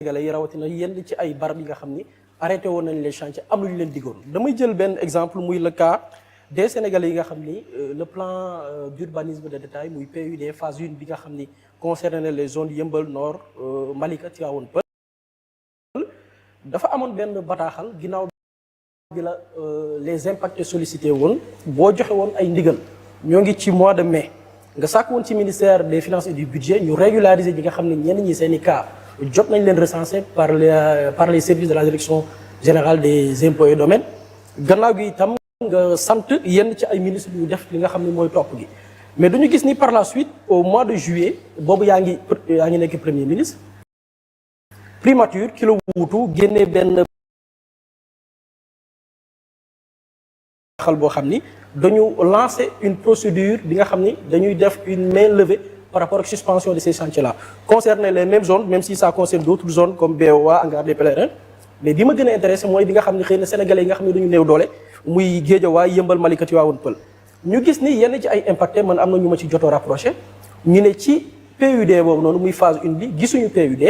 sénégalais yi rawatina yenn ci ay barab yi nga xam ni arrêté woon nañ les chantiers am lu ñu leen diggoon damay jël benn exemple muy le cas des sénégalais yi nga xam ni le plan d'urbanisme de détail muy PUD phase 1 bi nga xam ni concerné les zones Yeumbeul Nord Malika Tivaouane Peulh dafa amoon benn bataaxal ginnaaw bi la les impactés sollicités woon boo joxe woon ay ndigal ñoo ngi ci mois de mai nga sàkk woon ci ministère des finances et du budget ñu régulariser ñi nga xam ne ñenn ñi seen i cas jot nañ leen recenser par les services de la direction générale des impôts et domaines gannaaw gi itam nga sant yenn ci ay ministres ñu def li nga xam ne mooy topp gi mais dañu gis ni par la suite au mois de juillet boobu yaa ngi nekk premier ministre primature ki la wuutu génnee benn xal boo xam ni dañu lancer une procédure bi nga xam ni dañuy def une main levée par rapport ak suspension de ces chantiers là concerner les mêmes zones même si ça concerne d'autres zones comme BOA Hangar des Pèlerins mais bi ma gën a intéressé mooy bi nga xam ne xëy na sénégalais yi nga xam ne dañu néew doole muy Guédiawaye Yeumbeul Malika Tivaouane Peulh ñu gis ni yenn ci ay impacté man am na ñu ma ci jotoo rapproché ñu ne ci PUD boobu noonu muy phase 1 bi gisuñu PUD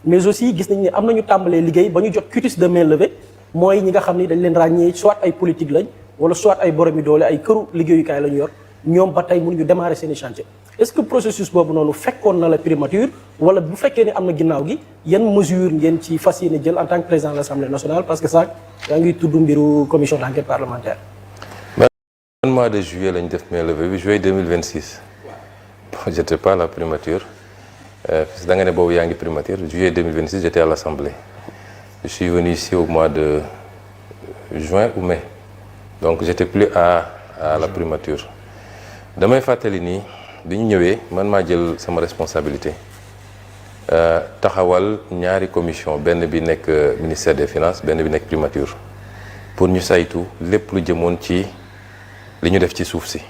mais aussi gis nañ ne am nañu tàmbalee liggéey ba ñu jot quitus de main levée mooy ñi nga xam ni dañ leen ràññee soit ay politique lañ wala soit ay boromi doole ay këru liggéeyukaay la ñu yor ñoom ba tey mënuñu démarrer seen i chantier est-ce que processus boobu noonu fekkoon na la primature wala bu fekkee ne am na ginnaaw gi yan mesure ngeen ci fas yéene jël en tant que président de l'Assemblée nationale parce que ça yaa ngi tudd mbiru commission d'enquête parlementaire. Mois de juillet lañ def main levée bi juillet 2026. bon j'étais pas à la primature parce que da nga ne boobu yaa ngi primature juillet 2026 j'étais à l'Assemblée. je suis venu ici au mois de juin ou mai donc j'étais plus à la primature. damay fàttali nii bi ñu ñëwee man maa jël sama responsabilité taxawal ñaari commission benn bi nekk ministère des finances benn bi nekk primature pour ñu saytu lépp lu jëmoon ci li ñu def ci suuf si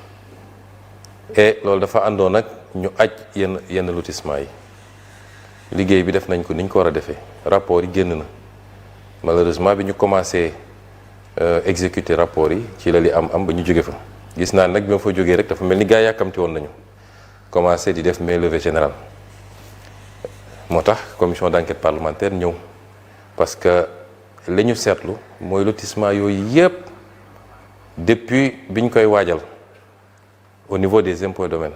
et loolu dafa àndoon nag ñu aj yenn lotissement yi liggéey bi def nañ ko ni ñu ko war a defee rapport yi génn na malheureusement bi ñu commencé exécuter rapport yi ci la li am ba ñu jóge fa gis naa nag bi ma fa jógee rek dafa mel ni gars yi yàkkamti woon nañu commencé di def main levée générale moo tax commission d'enquête parlementaire ñëw parce que li ñu seetlu mooy lotissement yooyu yépp depuis bi ñu koy waajal au niveau des impôts et domaines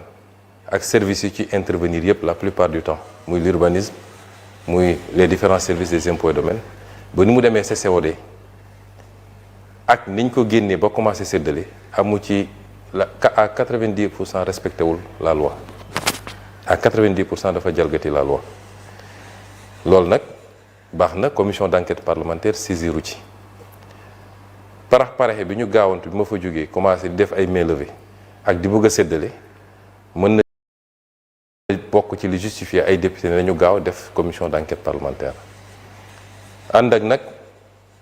ak services yi ci intervenir yépp la plupart du temps muy l'urbanisme muy les différents services des impôts et domaines ba ni mu demee CCOD ak niñ ko génnee ba commencé séddale amu ci la à 90% respecté wul la loi à 90% dafa jalgati la loi loolu nag baax na commission d'enquête parlementaire saisiru ci paraxe bi ñu gaawantu bi ma fa jógee commencé di def ay main levée ak di bëgg a séddale mën na bokk ci li justifier ay député ne nañu gaaw def commission d'enquête parlementaire ànd ak nag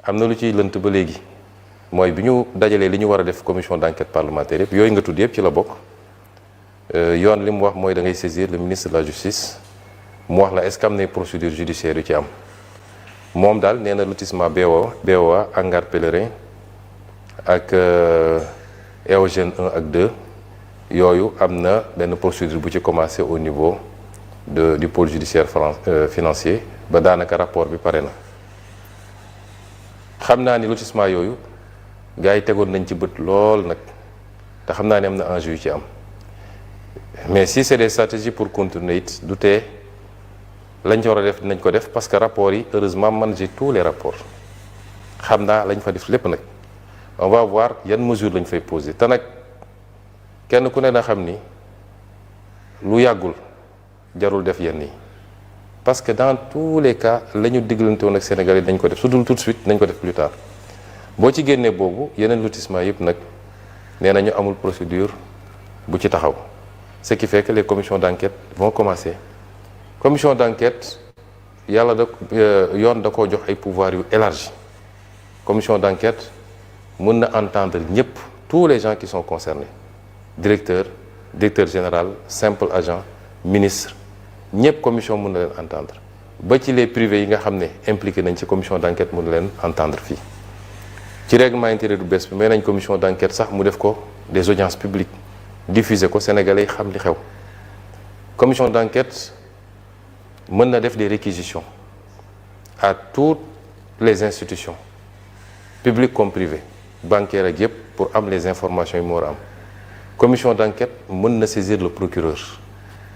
am na lu ciy lënt ba léegi mooy bi ñu dajalee li ñu war a def commission d'enquête parlementaire yëpp yooyu nga tudd yëpp ci la bokk yoon li mu wax mooy da ngay saisir le ministre de la justice mu wax la est-ce que am na procédure judiciaire yu ci am moom daal nee na lotissement BOA Hangar Pèlerin ak Eogène 1 ak 2 yooyu am na benn procédure bu ci commencé au niveau du pôle judiciaire financier ba daanaka rapport bi pare na xam naa ni lotissement yooyu gars yi tegoon nañ ci bët lool nag te xam naa ne am na enjeu yu ci am mais si c'est des stratégies pour contourner it du tee lañ ci war a def dinañ ko def parce que rapport yi heureusement man j'ai tous les rapports xam naa lañ fa def lépp nag on va voir yan mesures lañ fay poser te nag kenn ku ne na xam ni lu yàggul jarul def yenn yi parce que dans tous les cas la ñu diglante woon ak Sénégal yi dañ ko def su dul tout de suite nañ ko def plus tard boo ci génnee boobu yeneen lotissement yëpp nag nee nañu amul procédure bu ci taxaw ce qui fait que les commissions d'enquête vont commencer commission d'enquête yàlla yoon da koo jox ay pouvoirs yu élargi commission d'enquête mën na entendre ñëpp tous les gens qui sont concernés directeur général simple agent ministre ñëpp commission mën na leen entendre ba ci les privés yi nga xam ne impliqué nañ ci commission d'enquête mën na leen entendre fii ci règlement intérieur bu bees bi may nañ commission d'enquête sax mu def ko des audiences publiques diffuser ko sénégalais yi xam li xew commission d'enquête mën na def des réquisitions à toutes les institutions publiques comme privées bancaires ak yëpp pour am les informations yi mu war a am commission d'enquête mën na saisir le procureur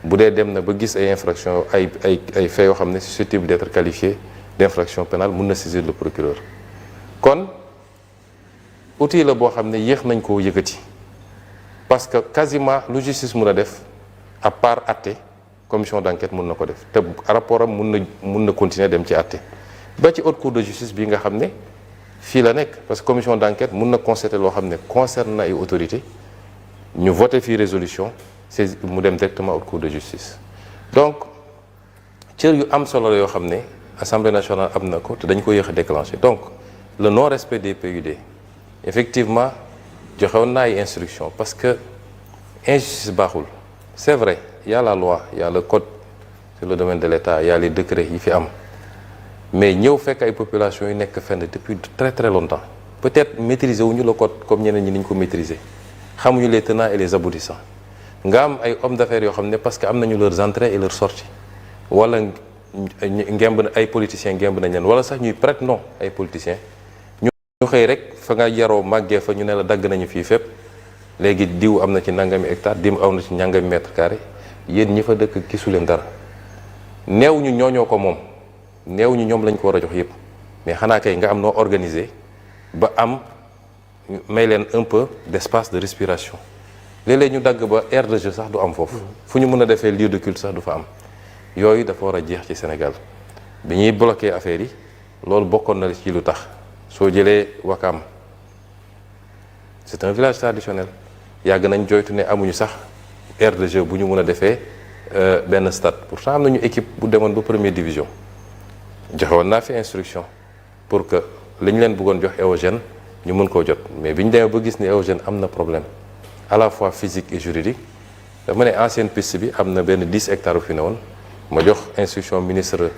bu dee dem na ba gis ay infractions ay faits yoo xam ne susceptibles d'être qualifiés d'infraction pénale mën na saisir le procureur kon outil la boo xam ne yéex nañ koo yëkkati parce que quasiment lu justice mën a def à part àtte commission d'enquête mën na ko def te rapport am mën na continuer dem ci àtte ba ci haute cour de justice bi nga xam ne fii la nekk parce que commission d'enquête mën na constater loo xam ne concerne na ay autorités ñu voté fii résolution c'est mu dem directement haute cour de justice donc cër yu am solo la yoo xam ne assemblée nationale am na ko te dañ ko yéex a déclenché donc le non respect des PUD effectivement joxewoon na ay instructions parce que injustice baaxul c'est vrai il y a la loi il y a le code sur le domaine de l'État il y a les décrets yi fi am mais ñëw fekk ay populations yu nekk fenn depuis très très longtemps peut-être maîtriser wuñu le code comme ñeneen ñi niñ ko maîtriser xamuñu les tenants et les aboutissants nga am ay hommes d'affaires yoo xam ne parce que am nañu leurs entrées et leurs sorties wala ngemb na ay politiciens ngemb nañ leen wala sax ñuy prête non ay politiciens ñu xëy rek fa nga yaroo màggee fa ñu ne la dagg nañu fii fépp léegi diw am na ci nangami hectare diw am na ci nangami mètre carré yéen ñi fa dëkk gisu leen dara neew ñu ñooñoo ko moom neew ñu ñoom lañ ko war a jox yépp mais xanaa kay nga am noo organiser ba am may leen un peu d'espace de respiration léeg-léeg ñu dagg ba aire de jeu sax du am foofu fu ñu mën a defee lieu de culte sax du fa am yooyu dafa war a jeex ci Sénégal bi ñuy bloquer affaire yi loolu bokkoon na ci lu tax soo jëlee Wakam c'est un village traditionnel yàgg nañ joytu ne amuñu sax aire de jeu bu ñu mën a defee benn stade pourtant am nañu équipe bu demoon ba première division joxewoon naa fi instruction pour que li ñu leen bëggoon jox éogène ñu mën koo jot mais bi ñu demee ba gis ni éogène am na problème à la fois physique et juridique dafa ne ancienne piste bi am na benn 10 hectares fi ne woon ma jox instruction ministre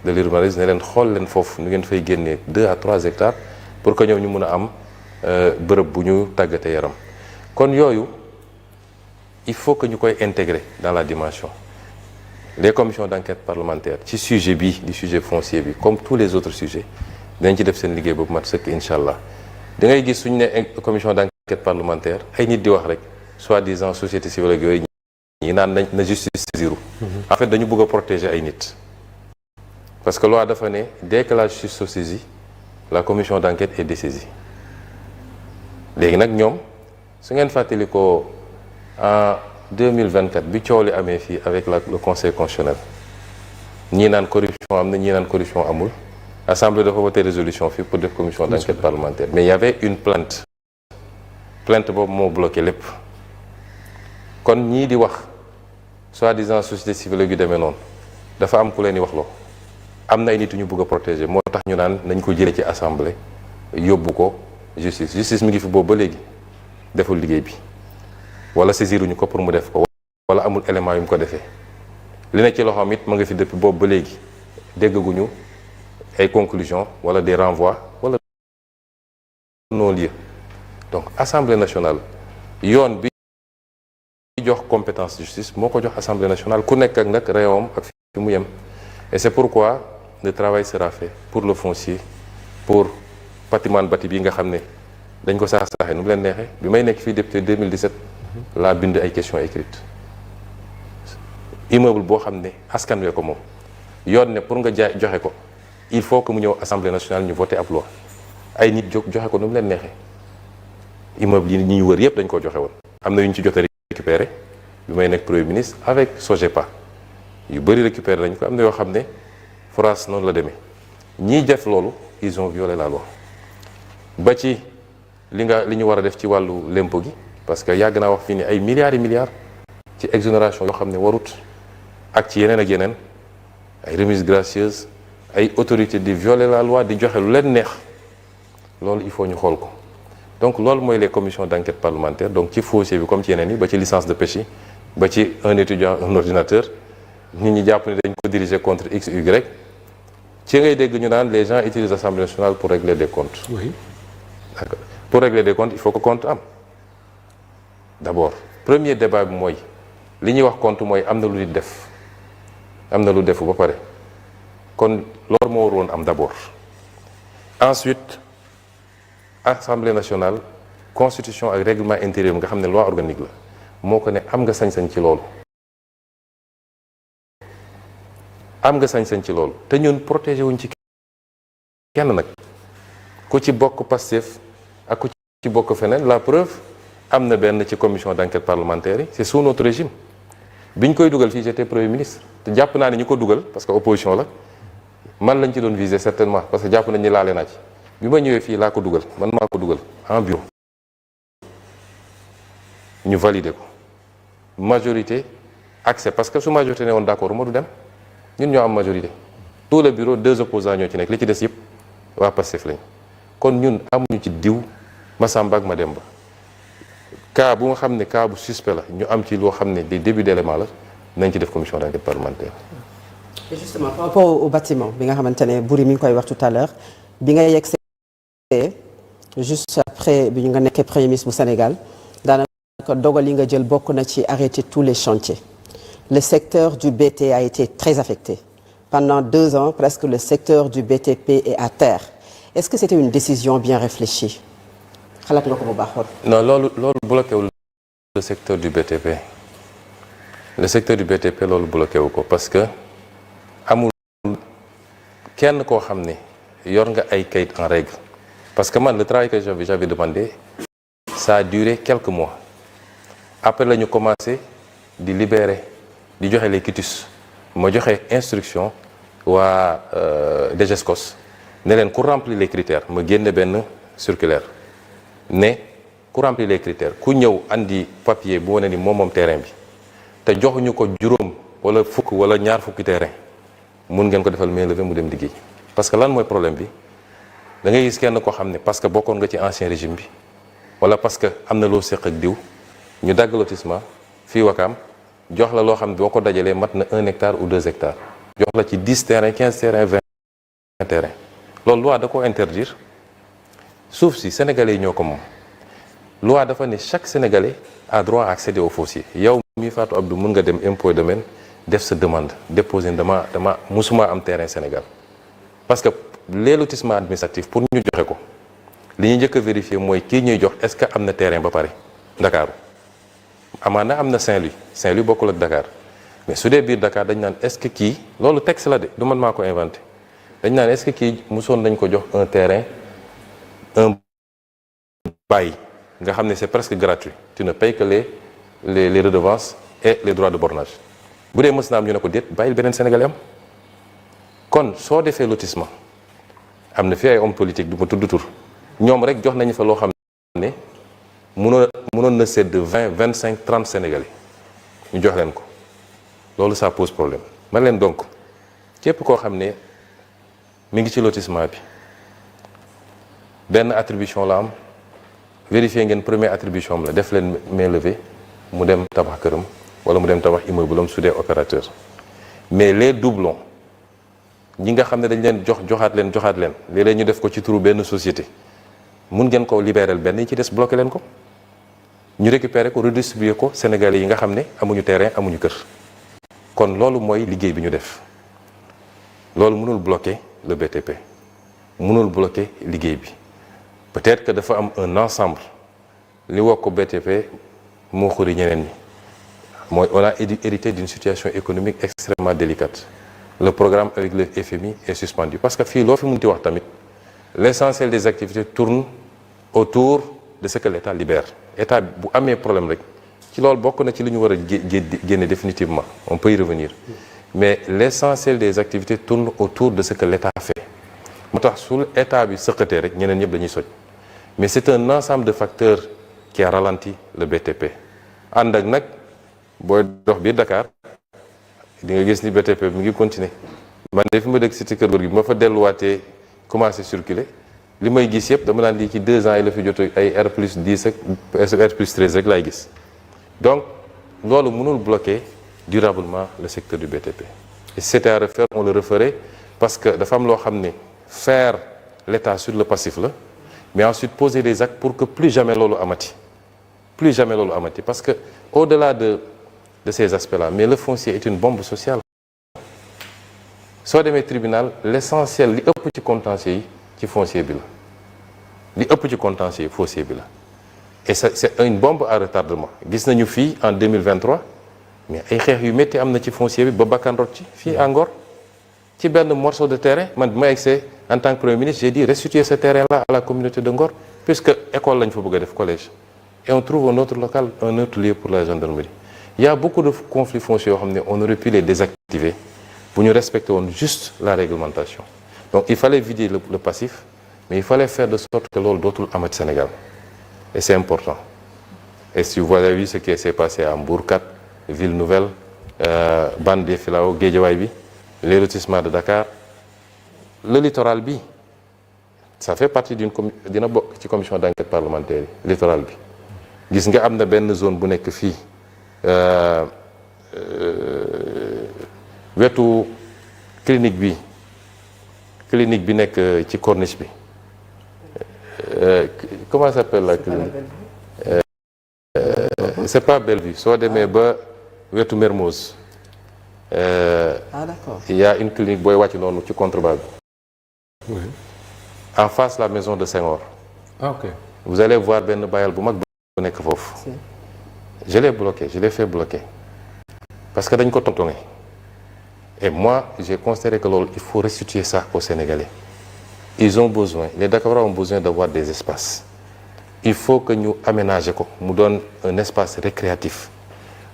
de l'urbanisme ne leen xool leen foofu nu ngeen fay génnee 2 à 3 hectares pour que ñoom ñu mën a am bërëb bu ñu tàggatee yaram kon yooyu il faut que ñu koy intégrer dans la dimension les commissions d'enquête parlementaire ci sujet bi di sujet foncier bi comme tous les autres sujets dañ ci def seen liggéey boobu mat sëkk incha allah da ngay gis suñu ne commission d'enquête parlementaire ay nit di wax rek soi-disant société civile ak yooyu ñi naan na justice saisiru en fait dañu bëgg a protéger ay nit parce que loi dafa ne dès que la justice se saisit la commission d'enquête est dessaisie léegi nag ñoom su ngeen fàttali ko en 2024 bi coow li amee fii avec le conseil constitutionnel ñii naan corruption am na ñii naan corruption amul assemblée dafa voté résolution fii pour def commission d'enquête parlementaire mais il y avait une plainte boobu moo bloqué lépp kon ñii di wax soi-disant société civile yu demee noonu dafa am ku leen di wax loo am na ay nit ñu bëgg a protéger moo tax ñu naan nañ ko jëlee ci assemblée yóbbu ko justice mi ngi fi boobu ba léegi deful liggéey bi wala saisiruñu ko pour mu def ko wala amul élément yu mu ko defee li ne ci loxoom it ma nga fi depuis boobu ba léegi déggaguñu ay conclusions wala des renvois wala non-lieu donc assemblée nationale yoon bi jox compétence justice moo ko jox assemblée nationale ku nekk ak nag réewam ak fi mu yem et c'est pourquoi le travail sera fait pour le foncier pour patrimoine bâti bi nga xam ne dañ ko saax-saaxee nu mu leen neexee bi may nekk fii député 2017 laa bind ay questions écrites immeuble boo xam ne askan wee ko moom yoon ne pour nga jaay joxe ko il faut que mu ñëw assemblée nationale ñu voté ab loi ay nit jóg joxe ko nu mu leen neexee immeuble yi ñi ñu wër yëpp dañ ko joxe woon am na yu ñu ci jot a récupéré bi may nekk premier ministre avec SOGEPA yu bëri récupéré nañ ko am na yoo xam ne France noonu la demee ñiy def loolu ils ont violé la loi ba ci li ñu war a def ci wàllu lempo gi parce que yàgg naa wax fii ni ay milliards et milliards ci exonération yoo xam ne warut ak ci yeneen ak yeneen ay remises gracieuses ay autorités di violer la loi di joxe lu leen neex loolu il faut ñu xool ko donc loolu mooy les commissions d'enquête parlementaire donc ci foncier bi comme ci yeneen yi ba ci licence de pêche yi ba ci un étudiant un ordinateur nit ñi jàpp ne dañ ko diriger contre x y ci ngay dégg ñu naan les gens utilisent l'Assemblée nationale pour régler des comptes. Oui. D'accord. Pour régler des comptes il faut que compte am d'abord premier débat bi mooy li ñuy wax compte mooy am na lu nit def am na lu defu ba pare kon loolu moo waroon am d'abord. Ensuite Assemblée nationale constitution ak règlement intérieur nga xam ne loi organique la moo ko ne am nga sañ-sañ ci loolu. am nga sañ-sañ ci loolu te ñun protégé wuñ ci kenn nag ku ci bokk Pastef ak ku ci bokk feneen. La preuve am na benn ci commission d'enquête parlementaire yi c'est sous notre régime biñ koy dugal fii j'étais premier ministre te jàpp naa ne ñu ko dugal parce que opposition la man lañ ci doon viser certainement parce que jàpp nañ ni laale naa ci bi ma ñëwee fii laa ko dugal man maa ko dugal en bureau ñu valider ko majorité accès parce que su majorité ne woon d'accord moo du dem. ñun ñoo am majorité tout le bureau 2 opposants ñoo ci nekk li ci des yëpp waa Pastef lañ kon ñun amuñu ci diw Massamba ak Mademba cas bu nga xam ne cas bu suspect la ñu am ci loo xam ne des débuts d'éléments la nañ ci def commission d'enquête parlementaire. Et justement par rapport au bâtiment bi nga xamante ne Boury mi ngi koy wax tout à l'heure bi nga yegsee juste après bi ñu nga nekkee premier ministre bu Sénégal daanaka dogal yi nga jël bokk na ci arrêter tous les chantiers. Le secteur du BT a été très affecté. Pendant 2 ans, presque le secteur du BTP est à terre. Est-ce que c'était une décision bien réfléchie? xalaat nga ko bu baax. Non, loolu bloqué wul le secteur du BTP. Le secteur du BTP loolu bloqué wu ko parce que amul kenn koo xam ne yor nga ay kayit en règle. Parce que man le travail que j'avais demandé ça a duré quelques mois. Après la ñu commencé di libérer. di joxe les quitus ma joxe instruction waa DGESCOS ne leen ku remplir les critères ma génne benn circulaire ne ku remplir les critères ku ñëw andi papier bu wane ni moom terrain bi te joxuñu ko juróom wala fukk wala ñaar fukki terrain mun ngeen ko defal mainlevée mu dem liggéey. parce que lan mooy problème bi da ngay gis kenn koo xam ne parce que bokkoon nga ci ancien régime bi wala parce que am na loo séq ak diw ñu dagg lotissement fii Wakaam jox la loo xam ne boo ko dajalee mat na 1 hectare ou 2 hectares jox la ci 10 terrains 15 terrains 20 terrains loolu loi da ko interdire suuf si sénégalais yi ñoo ko moom loi dafa ne chaque sénégalais a droit à accéder au foncier yow mi Fatou Abdou mën nga dem impôt et domaine def sa demande déposer dama musuma am terrain Sénégal parce que les lotissements administratifs pour ñu joxe ko li ñuy njëkk a vérifier mooy kii ñuy jox est-ce que am na terrain ba pare Ndakaaru amaana am na Saint-Louis bokkul ak Dakar mais su dee biir Dakar dañ naan est-ce que kii loolu texte la de du man maa ko inventé dañ naan est-ce que kii mosoon nañ ko jox un terrain un bail nga xam ne c'est presque gratuit tu ne payes que les redevances et les droits de bornage bu dee mës naa am ñu ne ko déet bàyyil beneen Sénégalais am kon soo defee lotissement am na fi ay hommes politiques du ma tudd tur ñoom rek jox nañu fa loo xam ne mënoon na sedd 20 25 30 Sénégalais ñu jox leen ko loolu ça pose problème man leen donc képp koo xam ne mi ngi ci lotissement bi benn attribution la am vérifier ngeen première attribution am la def leen mainlevée mu dem tabax këram wala mu dem tabax immeuble am su dee opérateur mais les doublons ñi nga xam ne dañ leen joxaat leen léeg-léeg ñu def ko ci turu benn société mun ngeen ko libérer benn yi ci des bloqué leen ko ñu récupérer ko redistribuer ko Sénégalais yi nga xam ne amuñu terrain amuñu kër kon loolu mooy liggéey bi ñu def loolu mënul bloquer le BTP mënul bloquer liggéey bi peut-être que dafa am un ensemble li wax ko BTP moo xuri ñeneen ñi mooy on a hérité d'une situation économique extrêmement délicate le programme avec le FMI est suspendu parce que fii loo fi mënti wax tamit l'essentiel des activités tourne autour de ce que l'État libère État bu amee problème rek ci loolu bokk na ci li ñu war a génne définitivement on peut y revenir mais l'essentiel des activités tourne autour de ce que l'État fait moo tax su État bi sëqatee rek ñeneen ñëpp dañuy soj mais c'est un ensemble de facteurs qui a ralenti le BTP ànd ak nag booy dox biir Dakar di nga gis ni BTP mi ngi continuer man de fi ma dëkk cité Keur Gorgui bi ma fa delluwaatee commencé circuler li may gis yëpp dama naan di ci 2 ans yi la fi jot ay R+10 ak R+13 rek laay gis donc loolu mënul bloquer durablement le secteur du BTP et si c'était à refaire on le referait parce que dafa am loo xam ne faire l'État sur le passif la mais ensuite poser des actes pour que plus jamais loolu amati parce que au-delà de ces aspects-là mais le foncier est une bombe sociale soo demee tribunal l'essentiel li ëpp ci contentieux yi ci foncier bi la li ëpp ci contentieux yi foncier bi la et ça c'est une bombe à retardement gis nañu fii en 2023 mais ay xeex yu métti am na ci foncier bi ba bakkan rot ci fii à Ngor ci benn morceau de terrain man bi ma egsee en tant que premier ministre j'ai dit restituer ce terrain là à la communauté de Ngor puisque école lañ fa bëgg a def collège et on trouve un autre local un autre lieu pour la gendarmerie il y a beaucoup de conflits fonciers yoo xam ne on aurait pu les désactiver bu ñu respecter woon juste la réglementation donc il fallait vider le passif mais il fallait faire de sorte que loolu dootul amati Sénégal et c'est important et si vous avez vu ce qui s'est passé à Mbour 4 Ville Nouvelle Bande des Filao Guédiawaye bi les lotissements de Dakar le littoral bi ça fait partie dina bokk ci commission d'enquête parlementaire yi littoral bi gis nga am na benn zone bu nekk fii wetu clinique bi nekk ci corniche bi comment ça s'appelle la clinique c'est pas Bellevue soo demee ba wetu Mermoz d'accord. Il y a une clinique booy wàcc noonu ci contrebas bi en face la maison de Senghor ok vous allez voir benn bayal bu mag bu nekk foofu je l'ai fait bloquer parce que dañ ko tontonge et moi j'ai considéré que loolu il faut restituer ça aux Sénégalais ils ont besoin les Dakarois ont besoin d'avoir des espaces il faut que ñu aménager ko mu doon un espace récréatif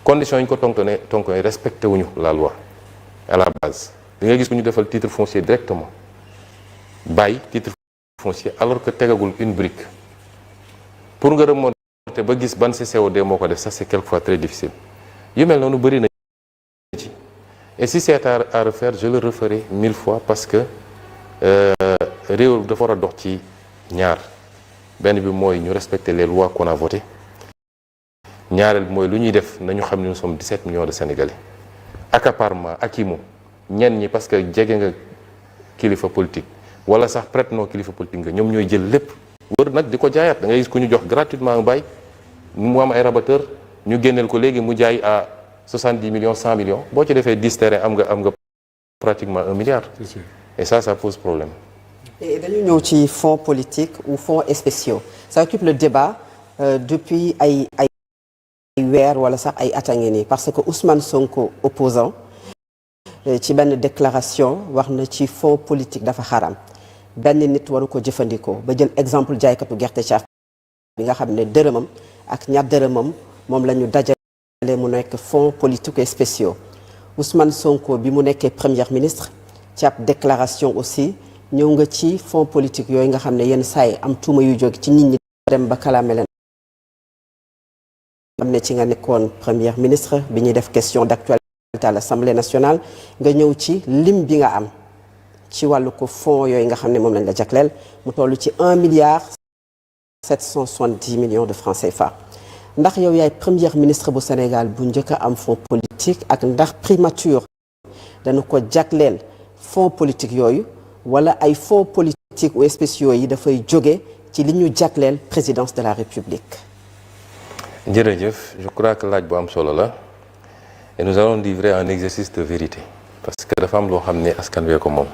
conditions yi ñu ko tontonge respecté wuñu la loi à la base di nga gis ku ñu defal titre foncier directement bàyyi titre foncier alors que tegagul une brique pour nga remonter ba gis ban CCOD moo ko def ça c'est quelquefois très difficile yu mel noonu bëri na ci et si c'est à refaire je le referai 1000 fois parce que réew dafa war a dox ci ñaar benn bi mooy ñu respecter les lois qu'on a votées ñaareel bi mooy lu ñuy def nañu xam ne nous sommes 17 millions de Sénégalais accaparement akimo ñenn ñi parce que jege nga kilifa politique wala sax prête non kilifa politique nga ñoom ñooy jël lépp wër nag di ko jaayaat da ngay gis ku ñu jox gratuitement un bail mu am ay rabatteur ñu génneel ko léegi mu jaay à 70 millions 100 millions boo ci defee 10 terrain am nga pratiquement 1 milliard. c'est sûr. Et ça pose problème. et dañu ñëw ci fonds politique ou fonds spéciaux ça occupe le débat depuis ay weer wala sax ay at a ngi nii parce que Ousmane Sonko opposant ci benn déclaration wax na ci fonds politique dafa xaram benn nit waru ko jëfandikoo ba jël exemple jaaykatu gerte caaf bi nga xam ne dërëmam ak ñaar dërëmam moom la ñu dajale mu nekk fonds politiques et spéciaux Ousmane Sonko bi mu nekkee premier ministre ci ab déclaration aussi ñëw nga ci fonds politique yooyu nga xam ne yenn saa yi am tuuma yu jóge ci nit ñi dem ba kalaame leen xam ne ci nga nekkoon premier ministre bi ñuy def question d'actualité à l'Assemblée nationale nga ñëw ci lim bi nga am ci wàllu ko fonds yooyu nga xam ne moom lañ la jagleel mu toll ci 1 milliard 770 millions de francs CFA ndax yow yaay premier ministre bu Sénégal bu njëkk a am fonds politique ak ndax primature dana ko jagleel fonds politique yooyu wala ay fonds politique ou spéciaux yi dafay jóge ci li ñu jagleel présidence de la République. jërëjëf je crois que laaj bu am solo la et nous allons livrer un exercice de vérité parce que dafa am loo xam ne askan wee ko moom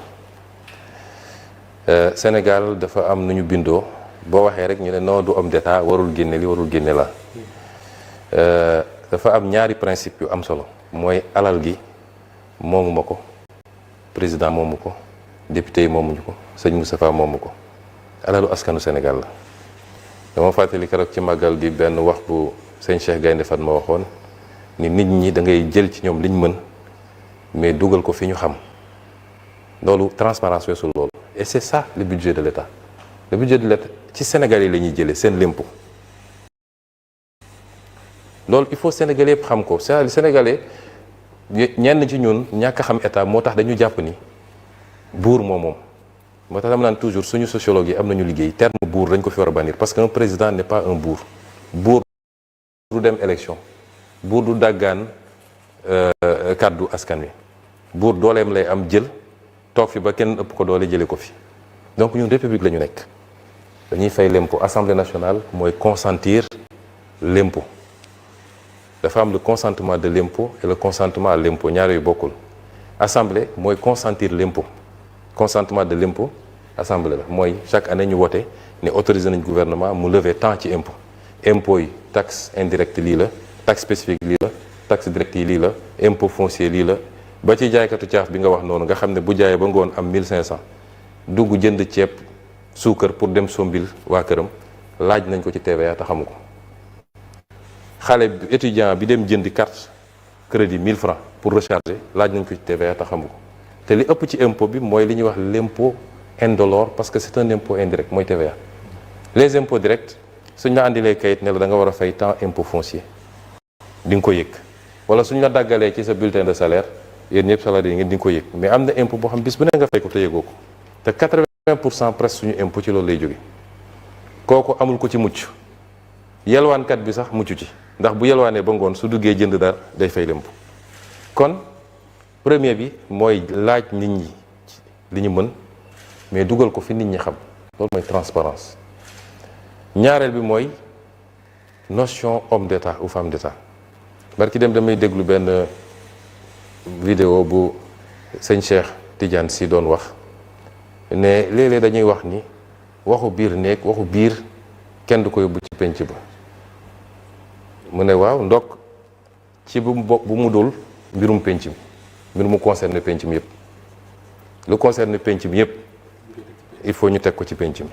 Sénégal dafa am nu ñu bindoo boo waxee rek ñu ne non du homme d'état warul génne li warul génne la dafa am ñaari principe yu am solo mooy alal gi moomuma ko président moomu ko député yi moomuñu ko sëñ Moustapha moomu ko alalu askanu Sénégal la dama fàttali keroog ci màggal gi benn wax bu sëñ Cheikh Gaynde Fatma waxoon ni nit ñi da ngay jël ci ñoom liñ mën mais dugal ko fi ñu xam loolu transparence weesul loolu et c'est ça le budget de l'État le budget de l'État ci Sénégal yi la ñuy jëlee seen lempo loolu il faut Sénégalais yëpp xam ko c'est Sénégalais ñenn ci ñun ñàkk a xam état moo tax dañu jàpp ni buur moom moo tax dama naan toujours suñu sociologue yi am nañu liggéey terme buur dañ ko fi war a bannir parce que un président n'est pas un buur du dem élection buur du dàggaan kàddu askan wi buur dooleem lay am jël toog fi ba kenn ëpp ko doole jële ko fi donc ñun république la ñu nekk dañuy fay l'impôt assemblée nationale mooy consentir l'impôt dafa am le consentement de l'impôt et le consentement à l'impôt ñaar yu bokkul assemblée mooy consentir l'impôt consentement de l'impôt assemblée la mooy chaque année ñu wote ne autorisé nañ gouvernement mu lever tant ci impôt impôt yi taxe indirecte lii la taxe spécifique lii la taxe directe yi lii la impôt foncier lii la ba ci jaaykatu caaf bi nga wax noonu nga xam ne bu jaayee ba ngoon am 1500 dugg jënd ceeb suukar pour dem sombil waa këram laaj nañ ko ci TVA te xamu ko xale bi étudiant bi dem jëndi carte crédit 1000 francs pour recharger laaj nañ ko ci TVA te xamu ko te li ëpp ci impôt bi mooy li ñuy wax l'impôt indolore parce que c'est un impôt indirect mooy TVA les impôts directs suñ la andilee kayit ne la da nga war a fay tant impôt foncier di nga ko yëg wala suñ la daggalee ci sa bulletin de salaire yéen ñëpp salaire yi ngeen di nga ko yëg mais am na impôt boo xam bis bu ne nga fay ko te yëgoo ko te 80% presque suñu impôt ci loolu lay jóge kooku amul ko ci mucc yelwaankat bi sax mucc ci ndax bu yelwaanee ba ngoon su duggee jënd dara day fay l'impôt kon premier bi mooy laaj nit ñi li ñu mën mais dugal ko fi nit ñi xam loolu mooy transparence ñaareel bi mooy notion homme d'état ou femme d'état barki dem damay déglu benn vidéo bu sëñ Cheikh Tidiane si doon wax ne léeg-léeg dañuy wax ni waxu biir néeg waxu biir kenn du ko yóbbu ci penc ba mu ne waaw ndokk ci bu mu dul mbirum penc mi mbir mu concerne penc mi yëpp lu concerne penc mi yëpp il faut ñu teg ko ci penc mi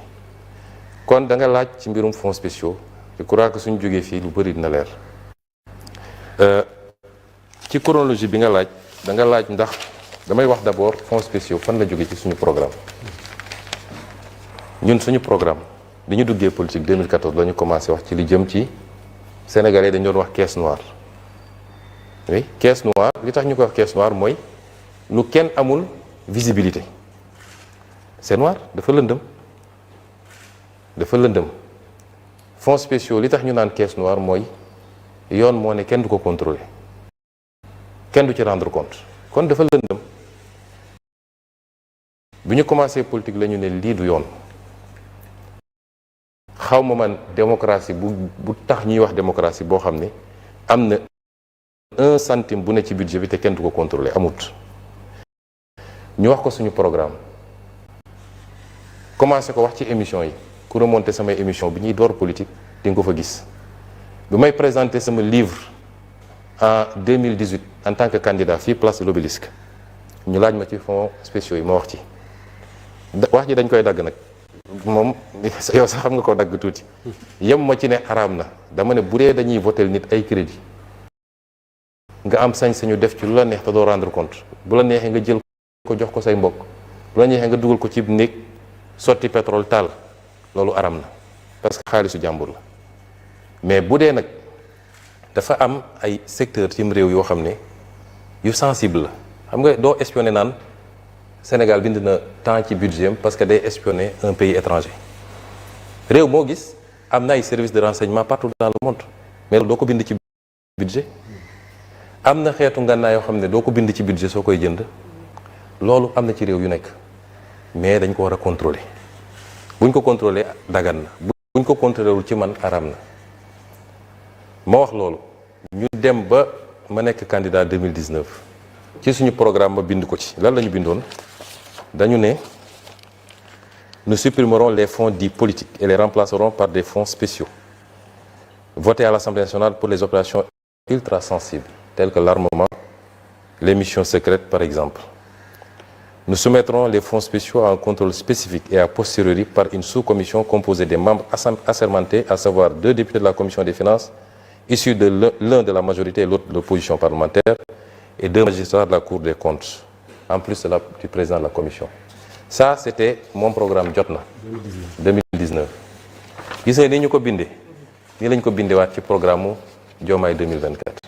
kon da nga laaj ci mbirum fonds spéciaux je crois que suñu jógee fii lu bëri dina leer ci chronologie bi nga laaj da nga laaj ndax damay wax d'abord fonds spéciaux fan la jóge ci suñu programme ñun suñu programme bi ñu duggee politique 2014 la ñu commencé wax ci li jëm ci sénégalais dañu doon wax caisse noire oui caisse noire li tax ñu ko wax caisse noire mooy lu kenn amul visibilité c'est noir dafa lëndëm fonds spéciaux li tax ñu naan caisse noire mooy yoon moo ne kenn du ko contrôler kenn du ci rendre compte kon dafa lëndëm bi ñu commencé politique la ñu ne lii du yoon xaw ma man démocratie bu tax ñuy wax démocratie boo xam ne am na 1 centime bu ne ci budget bi te kenn du ko contrôler amut ñu wax ko suñu programme commencé ko wax ci émission yi ku remonté samay émission bi ñuy door politique di nga ko fa gis bi may présenté sama livre en 2018 en tant que candidat fii place de l'Obélisque ñu laaj ma ci fonds spéciaux yi ma wax ci wax ji dañ koy dagg nag moom yow sax xam nga ko dagg tuuti yem ma ci ne araam na dama ne bu dee dañuy voter nit ay crédit nga am sañ-sañu def ci lu la neex te doo rendre compte bu la neexee nga jël ko jox ko say mbokk bu la neexee nga dugal ko ci néeg sotti pétrole taal loolu araam na parce que xaalisu jàmbur la mais bu dee nag dafa am ay secteur cim réew yoo xam ne yu sensible la xam nga doo espionner naan Sénégal bind na temps ci budget parce que day espionner un pays étranger réew moo gis am na ay services de renseignement partout dans le monde mais doo ko bind ci budget am na xeetu ngànnaay yoo xam ne doo ko bind ci budget soo koy jënd loolu am na ci réew yu nekk mais dañ ko war a contrôler buñ ko contrôler dagan na buñ ko contrôler wul ci man araam na ma wax loolu ñu dem ba ma nekk candidat 2019 ci suñu programme ma bind ko ci lan la ñu bindoon dañu ne nous supprimerons les fonds dits politiques et les remplacerons par des fonds spéciaux votés à l'Assemblée nationale pour les opérations ultra sensibles telles que l'armement, les missions secrètes par exemple. Nous soumettrons les fonds spéciaux à un contrôle spécifique et a posteriori par une sous-commission composée des membres assermentés, à savoir 2 députés de la commission des finances, issus de l'un de la majorité et l'autre de l'opposition parlementaire, et 2 magistrats de la Cour des comptes, en plus du président de la commission. Ça, c'était mon programme Jotna 2019. Gis nga ni ñu ko bindee nii lañ ko bindewaat ci programme mu Diomaye 2024.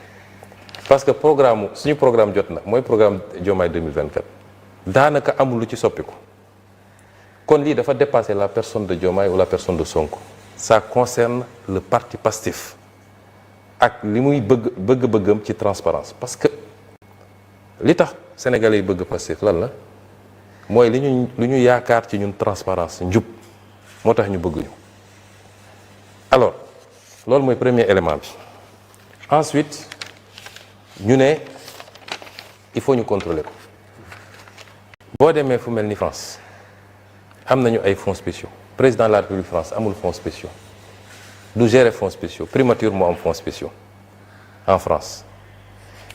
parce que suñu programme Jotna mooy programme Diomaye 2024 daanaka amul lu ci soppiku kon lii dafa dépasser la personne de Diomaye ou la personne de Sonko. Ça concerne le parti Pastef ak li muy bëgg-bëggam ci transparence parce que li tax sénégalais yi bëgg Pastef lan la mooy lu ñu yaakaar ci ñun transparence njub moo tax ñu bëgg ñu. alors loolu mooy premier élément bi ensuite ñu ne il faut ñu contrôler ko boo demee fu mel ni France am nañu ay fonds spéciaux président de la République France amul fonds spéciaux du gérer fonds spéciaux primature moo am fonds spéciaux en France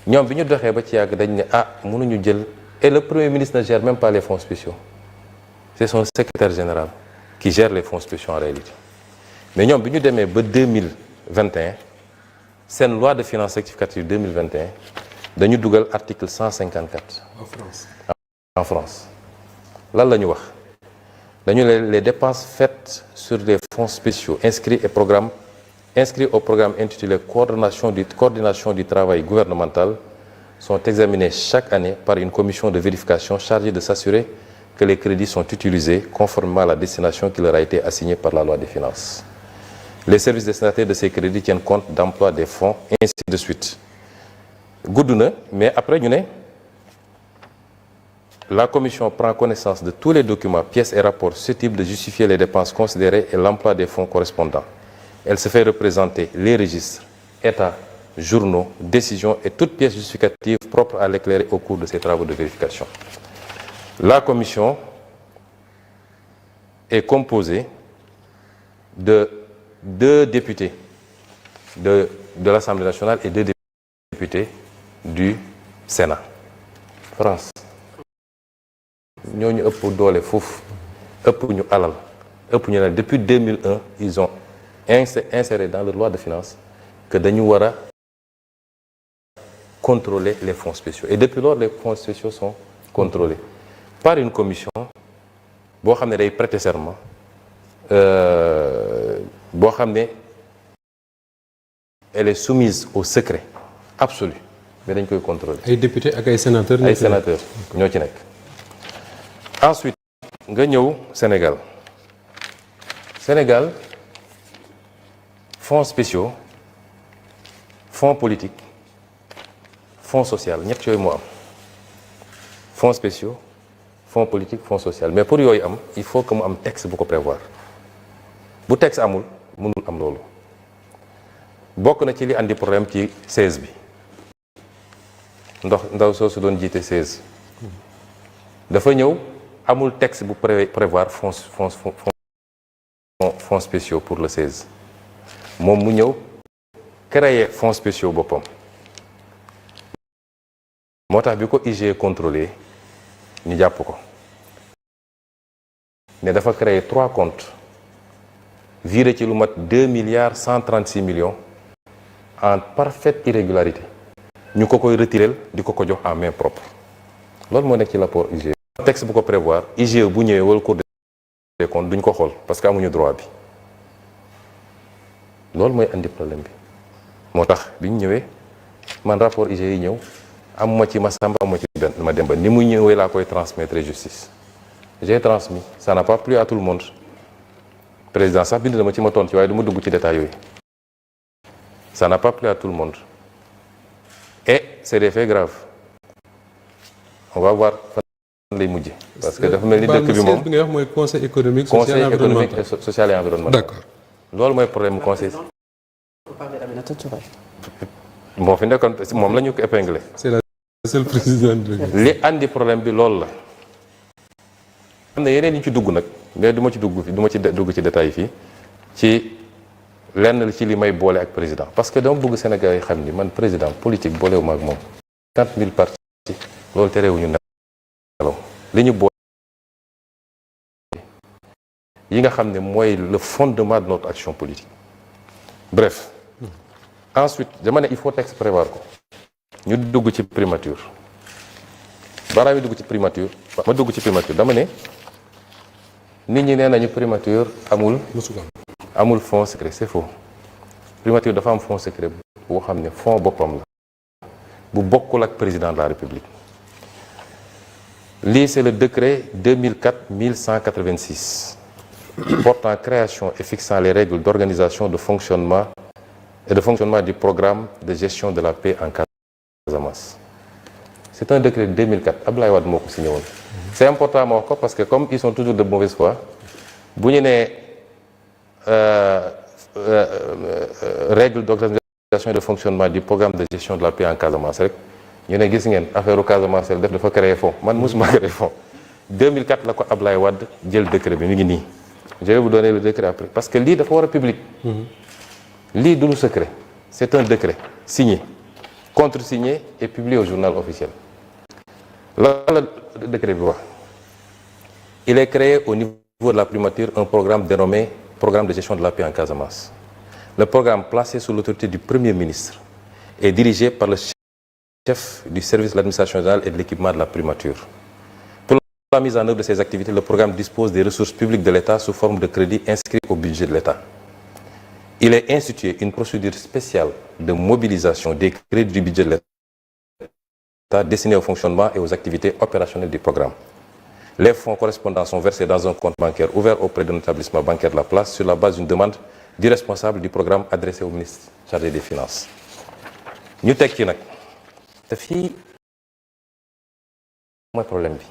ñoom bi ñu doxee ba ci yàgg dañ ne mënuñu jël et le premier ministre ne gère même pas les fonds spéciaux c'est son secrétaire général qui gère les fonds spéciaux en réalité mais ñoom bi ñu demee ba 2021 seen loi de finances rectificative 2021 dañu dugal article 154 en France lan la ñu wax dañu les dépenses faites sur les fonds spéciaux inscrits au programme intitulé coordination du travail gouvernemental sont examinés chaque année par une commission de vérification chargée de s'assurer que les crédits sont utilisés conformément à la destination qui leur a été assignée par la loi des finances. Les services destinataires de ces crédits tiennent compte d'emploi des fonds, ainsi de suite. gudd na mais après ñu ne la commission prend connaissance de tous les documents, pièces et rapports susceptibles de justifier les dépenses considérées et l'emploi des fonds correspondants. Elle se fait représenter les registres, états, journaux, décisions et toutes pièces justificatives propres à l'éclairer au cours de ces travaux de vérification. La commission est composée de 2 députés de l'Assemblée nationale et 2 députés du Sénat. France ñooñu ëpp doole foofu ëpp ñu alal ëpp ñu ne depuis 2001 ils ont inséré dans leur loi de finances que dañu war a contrôler les fonds spéciaux et depuis lors les fonds spéciaux sont contrôlés par une commission boo xam ne day prêter serment boo xam ne elle est soumise au secret absolu mais dañ koy contrôler. ay députés ak ay sénateurs. ay sénateurs ñoo ci nekk. Ensuite nga ñëw Sénégal fonds spéciaux fonds politique fonds social ñett yooyu moo am fonds spéciaux fonds politique fonds social mais pour yooyu am il faut que mu am texte bu ko prévoir bu texte amul mënul am loolu bokk na ci li andi problème ci 16 bi ndaw soosu doon jiite 16 dafa ñëw amul texte bu prévoir fonds spéciaux pour le 16 moom mu ñëw créer fonds spéciaux boppam moo tax bi ko IGE contrôlé ñu jàpp ko ne dafa créer 3 comptes viré ci lu mat 2,136 milliards en parfaite irrégularité ñu ko koy retirel di ko jox en main propre loolu moo nekk ci rapport IGE. texte bu ko prévoir IGE bu ñëwee wala Cour des comptes duñ ko xool parce que amuñu droit bi loolu mooy andi problème bi moo tax bi ñu ñëwee man rapport IGE yi ñëw amuma ci Massamba amuma ci ma Demba ni mu ñëwee laa koy transmettre justice j'ai transmis ça n'a pas plu à tout le monde président sax bind na ma ci ma tontu ci waaye du ma dugg ci détails yooyu ça n'a pas plu à tout le monde et c'est des faits graves on va voir lay mujj parce que dafa mel ni dëkk bi moom bi nga wax mooy conseil économique social et environnemental. D'accord. loolu mooy problème mu conseil. Aminata Touré. moo fi nekkoon moom la ñu ko épinglé. c'est la seule présidente. li andi problème bi loolu la. am na yeneen yi ci dugg nag mais du ma ci dugg ci détail fii ci lenn ci li may boole ak président parce que dama bëgg Sénégal yi xam ni man président politique boolewu ma ak moom. 50 000 partis loolu terewuñu nelaw li ñu boole yi nga xam ne mooy le fondement de notre action politique bref ensuite dama ne il faut texte prévoir ko ñu dugg ci primature balaa mi dugg ci primature ma dugg ci primature dama ne nit ñi nee nañu primature amul fonds secret c'est faux primature dafa am fonds secret boo xam ne fonds boppam la bu bokkul ak président de la République lii c'est le décret 2004-1186 portant création et fixant les règles d'organisation de fonctionnement du programme de gestion de la paix en Casamance. C'est un décret de 2004 Abdoulaye Wade moo ko signé woon. C'est important ma wax ko parce que comme ils sont toujours de mauvaise foi bu ñu nee règles d'organisation et de fonctionnement du programme de gestion de la paix en Casamance rek ñu ne gis ngeen affaire u Casamance def dafa créer fonds man mosuma créer fonds 2004 la ko Ablaye Wade jël décret bi mi ngi nii je vais vous donner le décret après parce que lii dafa war a public. lii du lu secret c'est un décret signé contresigné et publié au journal officiel. la décret bi wax il est créé au niveau de la primature un programme dénommé programme de gestion de la paix en Casamance. Le programme placé sous l'autorité du Premier ministre est dirigé par le chef du service de l'administration générale et de l'équipement de la primature. Pour la mise en œuvre de ces activités, le programme dispose des ressources publiques de l'État sous forme de crédits inscrits au budget de l'État. Il est institué une procédure spéciale de mobilisation des crédits du budget de l'État destinés au fonctionnement et aux activités opérationnelles du programme. Les fonds correspondants sont versés dans un compte bancaire ouvert auprès d'un établissement bancaire de la place sur la base d'une demande du responsable du programme adressé au ministre chargé des Finances. ñu teg ci nag te fii mooy problème bi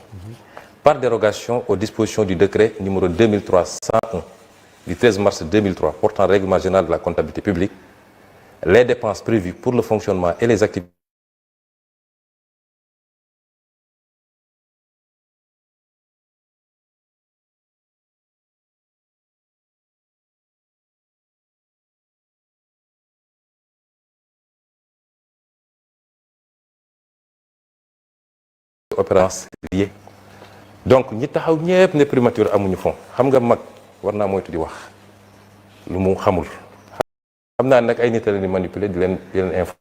par dérogation aux dispositions du décret numéro 2301 du 13 mars 2003 portant règlement général de la comptabilité publique, les dépenses prévues pour le fonctionnement et les activités opérances liées. Donc ñi taxaw ñëpp ne primature amuñu fond xam nga mag war naa moytu di wax lu mu xamul xam naa nag ay nit la ni manipuler di leen info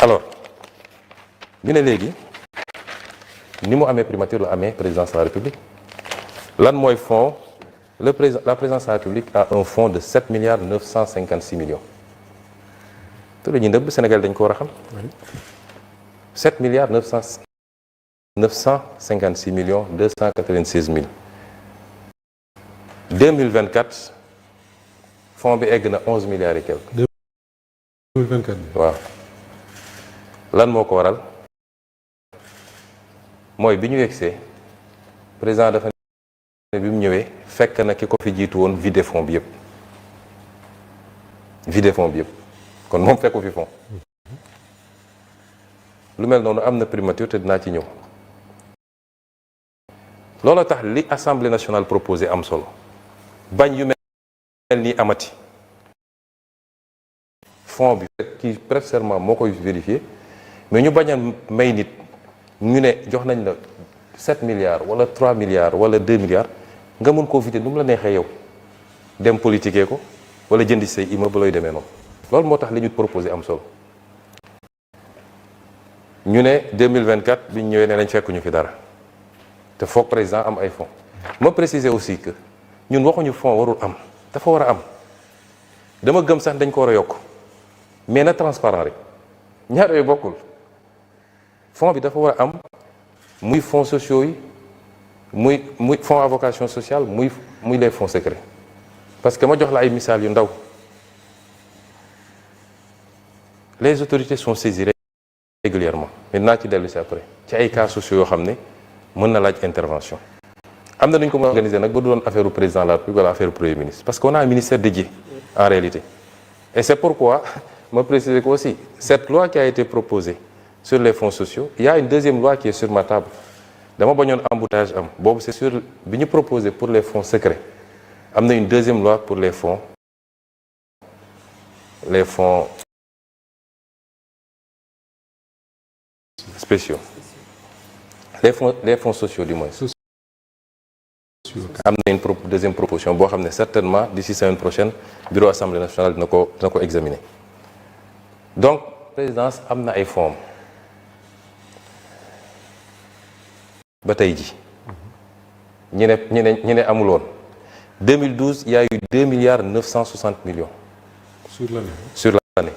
alors ñu ne léegi ni mu amee primature la amee présidence de la République lan mooy fonds la présidence de la République a un fonds de 7 milliards 956 millions te la ñuy nëbb Sénégal dañ ko war a xam 7 milliards 956 millions 296 mille 2024 fonds bi egg na 11 milliards et quelques 2024 waaw lan moo ko waral mooy bi ñu yegsee président dafa ne bi mu ñëwee fekk na ki ko fi jiitu woon vidé fonds bi yëpp kon moom fekku fi fonds lu mel noonu am na primature te dinaa ci ñëw loolu tax li assemblée nationale proposé am solo bañ yu mel ni amati fonds bi kii prête serment moo koy vérifié mais ñu bañ a may nit ñu ne jox nañ la 7 milliards wala 3 milliards wala 2 milliards nga mun koo vidé nu mu la neexee yow dem politiquer ko wala jëndi say immeuble looy demee noonu loolu moo tax li ñu proposé am solo ñu ne 2024 bi ñu ñëwee ne nañ fekk ñu fi dara te foog président am ay fonds ma préciser aussi que ñun waxuñu fonds warul am dafa war a am dama gëm sax dañ ko war a yokk mais na transparent rek ñaar yooyu bokkul fonds bi dafa war a am muy fonds sociaux yi muy fonds à vocation sociale muy les fonds secrets parce que ma jox la ay misaal yu ndaw les autorités sont saisies régulièrement mais naa ci dellu si après ci ay cas sociaux yoo xam ne mën na laaj intervention am na nu ñu ko mën a organiser nag ba du doon affaire u président de la République wala affaire u premier ministre parce qu'on a un ministère dédié en réalité et c'est pourquoi ma préciser ko aussi cette loi qui a été proposée sur les fonds sociaux il y a une deuxième loi qui est sur ma table dama bañoon embouteillage am boobu c'est sur bi ñu proposé pour les fonds secrets am na une deuxième loi pour les fonds spéciaux les fonds sociaux du moins am na une deuxième proposition boo xam ne certainement d'ici semaine prochaine bureau assemblée nationale dina ko examiner donc présidence am na ay fonds ba tey ji ñi ne amul woon 2012 il y a eu 2 milliards 960 millions sur l'année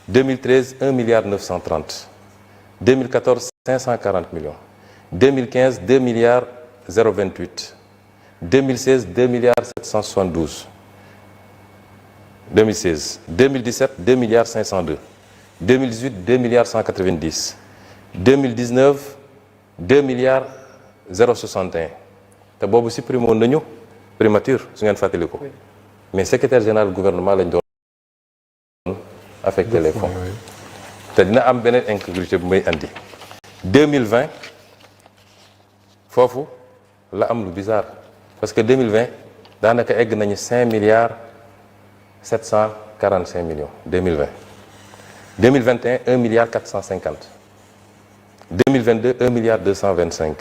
2013 1 milliard 930 2014 540 millions 2015 2 milliards 028 2016 2 milliards 772 2016 2017 2 milliards 502 2018 2 milliards 190 2019 2 milliards 061 te boobu supprimé woon nañu primature su ngeen fàttali ko mais secrétaire général du gouvernement lañ doon affecté les fonds te dina am beneen incongruité bu may andi 2020 foofu la am lu bizarre parce que 2020 daanaka egg nañu 5 milliards 745 millions 2020 2021 1 milliard 450 2022 1 milliard 225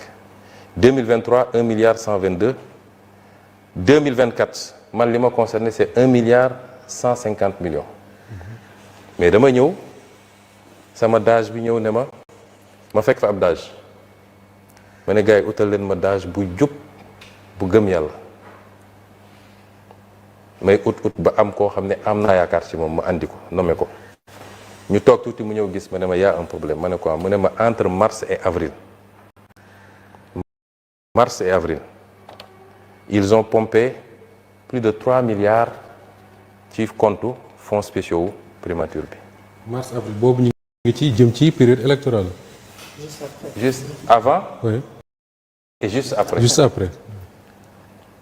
2023 1 milliard 122 2024 man li ma concerné c'est 1 milliard 150 millions mais dama ñëw sama DAGE bi ñëw ne ma fekk fa ab DAGE ma ne gars yi utal leen ma DAGE bu jub bu gëm yàlla may ut ba am koo xam ne am naa yaakaar ci moom ma andi ko nommé ko ñu toog tuuti mu ñëw gis ma ne ma y a un problème ma ne quoi mu ne ma entre mars et avril ils ont pompé plus de 3 milliards ci compte fonds spéciaux wu primature bi. mars avril boobu ñu ngi ci jëm ci période électorale. juste avant. oui. et juste après. juste après.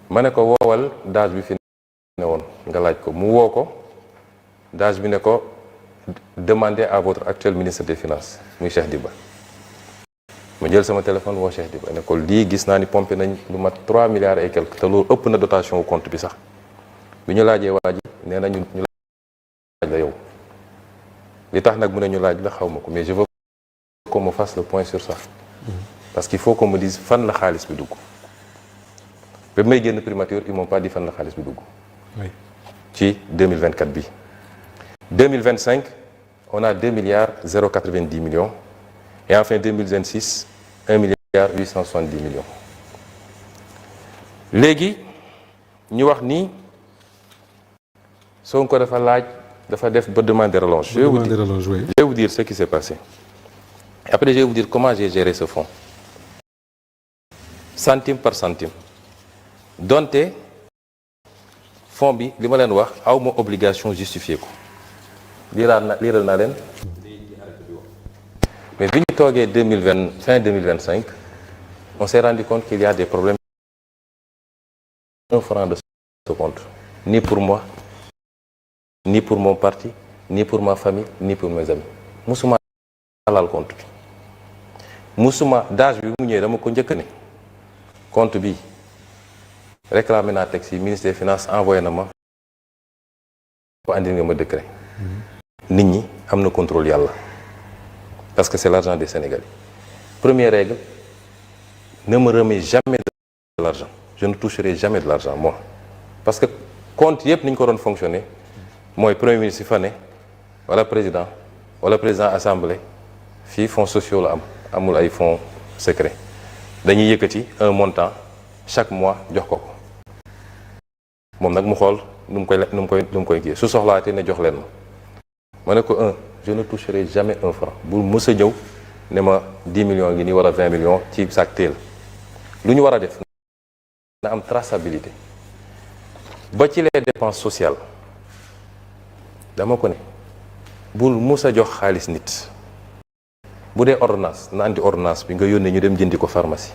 ma ne ko woowal DAGE bi fi ne woon nga laaj ko mu woo ko DAGE bi ne ko demandez à votre actuel ministre des finances muy Cheikh Diba. ma jël sama téléphone woo Cheikh Diba ne ko lii gis naa ni pompé nañ lu mat 3 milliards et quelque te loolu ëpp na dotation wu compte bi sax bi ñu laajee waa ji nee na ñu laaj la yow li tax nag mu ne ñu laaj la xaw ma ko mais je veux qu'on me fasse le point sur ça parce qu'il faut qu'on me dise fan la xaalis bi dugg ba may génn primature ils m'ont pas dit fan la xaalis bi dugg ci 2024 bi 2025 on a 2 milliards 090 millions et enfin 2026 1 milliard 870 millions léegi ñu wax ni Sonko dafa def ba demander relance. Je vais vous dire ce qui s'est passé. Après je vais vous dire comment j'ai géré ce fonds centime par centime donte fonds bi li ma leen wax aw ma obligation justifier ko liiral naa leen mais bi ñu toogee fin 2025 on s'est rendu compte qu'il y a des problèmes 1 franc de ce compte ni pour moi ni pour mon parti ni pour ma famille ni pour mes amis musuma laal compte bi musuma DAGE bi mu ñëwee dama ko njëkk ne compte bi réclamé naa texte yi ministre des finances envoyé na ma ko andi nga ma décret nit ñi am na contrôle yàlla parce que c'est l'argent des Sénégalais. Première règle, ne me remets jamais de l'argent. Je ne toucherai jamais de l'argent, moi. Parce que compte yëpp ni ñu ko doon fonctionner mooy premier ministre yi fa ne wala président assemblée fii fonds sociaux la amul ay fonds secrets dañuy yëkkati un montant chaque mois jox ko moom nag mu xool nu mu koy kii su soxlaatee ne jox leen ma ne ko je ne toucherai jamais 1 franc bul mës a ñëw ne ma 10 millions ngi nii wala 20 millions ci sac teel lu ñu war a def na am traçabilité ba ci les dépenses sociales dama ko ne bul mës a jox xaalis nit bu dee ordonnance na andi ordonnance bi nga yónnee ñu dem jëndi ko pharmacie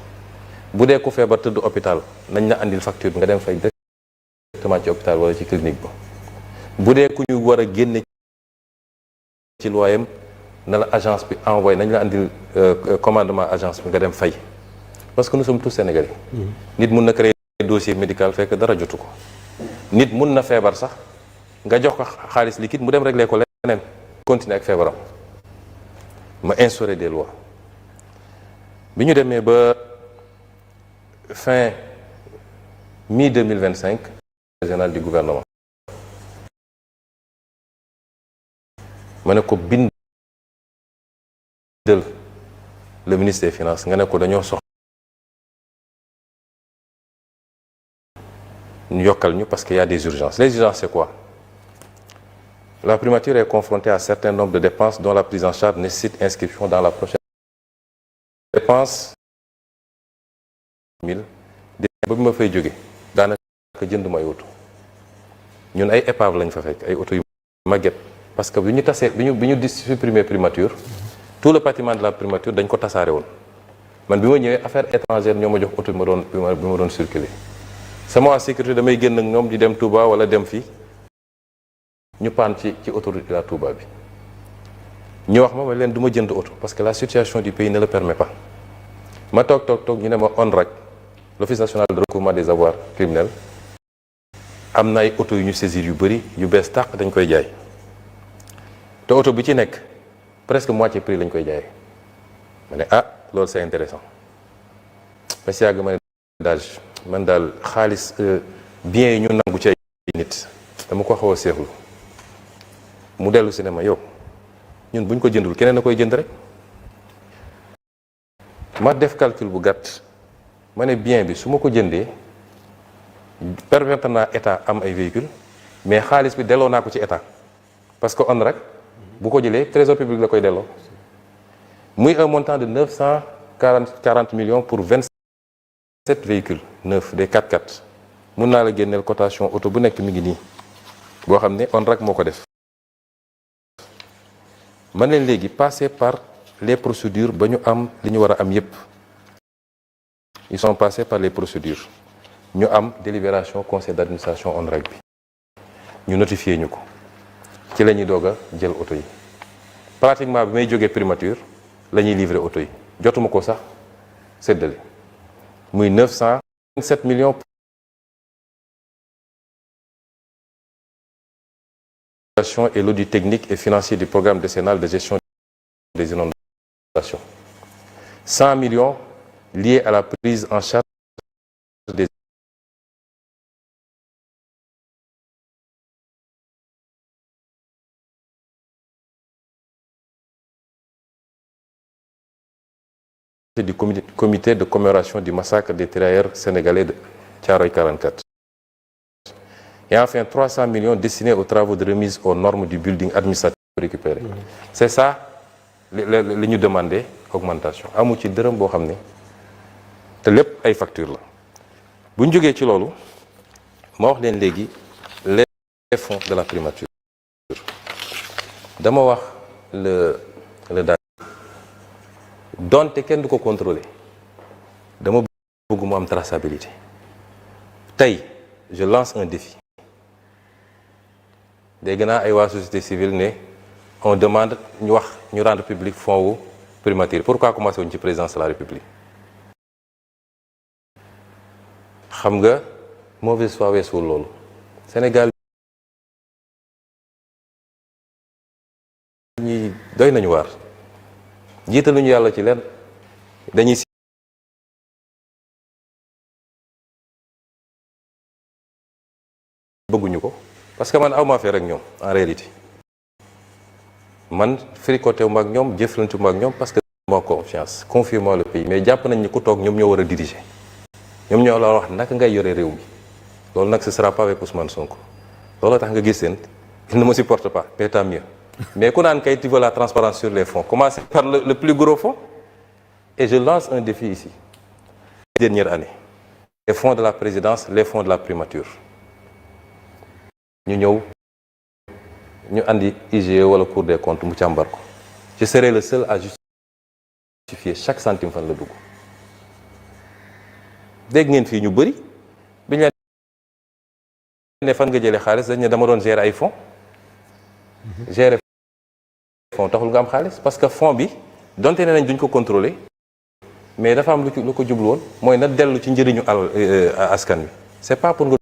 bu dee ku feebar tëdd hôpital nañ la andil facture bi nga dem fay directement ci hôpital wala ci clinique ba bu dee ku ñu war a génne ci loyam na la agence bi envoyé nañ la andil commandement agence bi nga dem fay parce que nous sommes tous sénégalais. nit mun na créer dossier médical fekk dara jotu ko nit mun na feebar sax nga jox ko xaalis liquide mu dem régler ko leneen continuer ak feebaram ma instaurer des lois bi ñu demee ba fin mi-2025 général du gouvernement ma ne ko bindal le ministre des finances nga ne ko dañoo soxla ñu yokkal ñu parce qu'il y a des urgences. Les urgences, c'est quoi? La primature est confrontée à un certain nombre de dépenses dont la prise en charge nécessite inscription dans la prochaine dépense 1000 ba bi ma fay jóge daanaka jënd may oto ñun ay épave lañ fa fekk ay oto yu màgget parce que bi ñu tasee bi ñu supprimer primature tout le patrimoine de la primature dañ ko tasaare woon man bi ma ñëwee affaire étrangère ñoo ma jox oto bi ma doon circuler sama waa sécurité damay génn ak ñoom di dem Touba wala dem fii ñu paan ci autoroute la Touba bi ñu wax ma leen du ma jënd oto parce que la situation du pays ne le permet pas ma toog ñu ne ma ONRAC l'Office national de recouvrement des avoirs criminels am na ay oto yu ñu saisir yu bëri yu bees tàq dañ koy jaay te oto bi ci nekk presque moitié prix lañ koy jaayee ma ne loolu c'est intéressant ba si yàgg ma ne man daal xaalis biens yi ñu nangu ci ay nit dama ko xaw a seexlu mu dellu si ne ma yow ñun buñ ko jëndul keneen na koy jënd rek ma def calcul bu gàtt ma ne bien bi su ma ko jëndee permettre naa état am ay véhicules mais xaalis bi delloo naa ko ci état parce que on rek bu ko jëlee trésor public la koy delloo muy un montant de 940 millions pour 27 véhicules neufs des 4x4 mun naa la génneel cotation auto bu nekk mi ngi nii boo xam ne on rek moo ko def man leen léegi passer par les procédures ba ñu am li ñu war a am yépp ils sont passés par les procédures ñu am délibération conseil d'administration ONRAC bi ñu notifié ñu ko ci la ñuy doog a jël oto yi pratiquement bi may jógee primature la ñuy livrer oto yi jotuma ko sax séddale muy 927 millions et l'audit technique et financier du programme décennal de gestion des inondations 100 millions liés à la prise en charge des du comité de commémoration du massacre des tirailleurs sénégalais de Thiaroye 44. Et enfin 300 millions destinés aux travaux de remise aux normes du building administratif récupéré. C'est ça li ñu demandé augmentation amu ci dërëm boo xam ne te lépp ay facture la bu ñu jógee ci loolu ma wax leen léegi les fonds de la primature dama wax le daal donte kenn du ko contrôler dama bëgg mu am traçabilité tey je lance un défi dégg naa ay waa société civile ne on demande ñu rendre public fonds wu primature pourquoi commencé wuñ ci présidence de la république xam nga mauvaise foi weesuwul loolu Sénégal ñi doy nañu waar jiitaluñu yàlla ci leen dañuy bëgguñu ko parce que man aw maa fee rek ñoom en réalité man fricoté wu ma ak ñoom jëflante wu ma ak ñoom parce que moo confiance confie-moi le pays mais jàpp nañ ni ku toog ñoom ñoo war a diriger ñoom ñoo la wax naka ngay yore réew mi loolu nag ce sera pas avec Ousmane Sonko loolu tax nga gis seen il ne me supporte pas mais tant mieux mais ku naan kay tu veux la transparence sur les fonds commencez par le plus gros fonds et je lance un défi ici dernière année les fonds de la présidence les fonds de la primature ñu ñëw ñu andi IGE wala Cour des comptes mu càmbar ko je serai le seul à justifier chaque centime fan la dugg dégg ngeen fii ñu bëri bi ñu leen ne fan nga jëlee xaalis dañ ne dama doon gérer ay fonds gérer fonds taxul nga am xaalis parce que fonds bi donte ne nañ duñ ko contrôler mais dafa am lu ko jublu woon mooy na dellu ci njëriñu askan wi c'est pas pour nga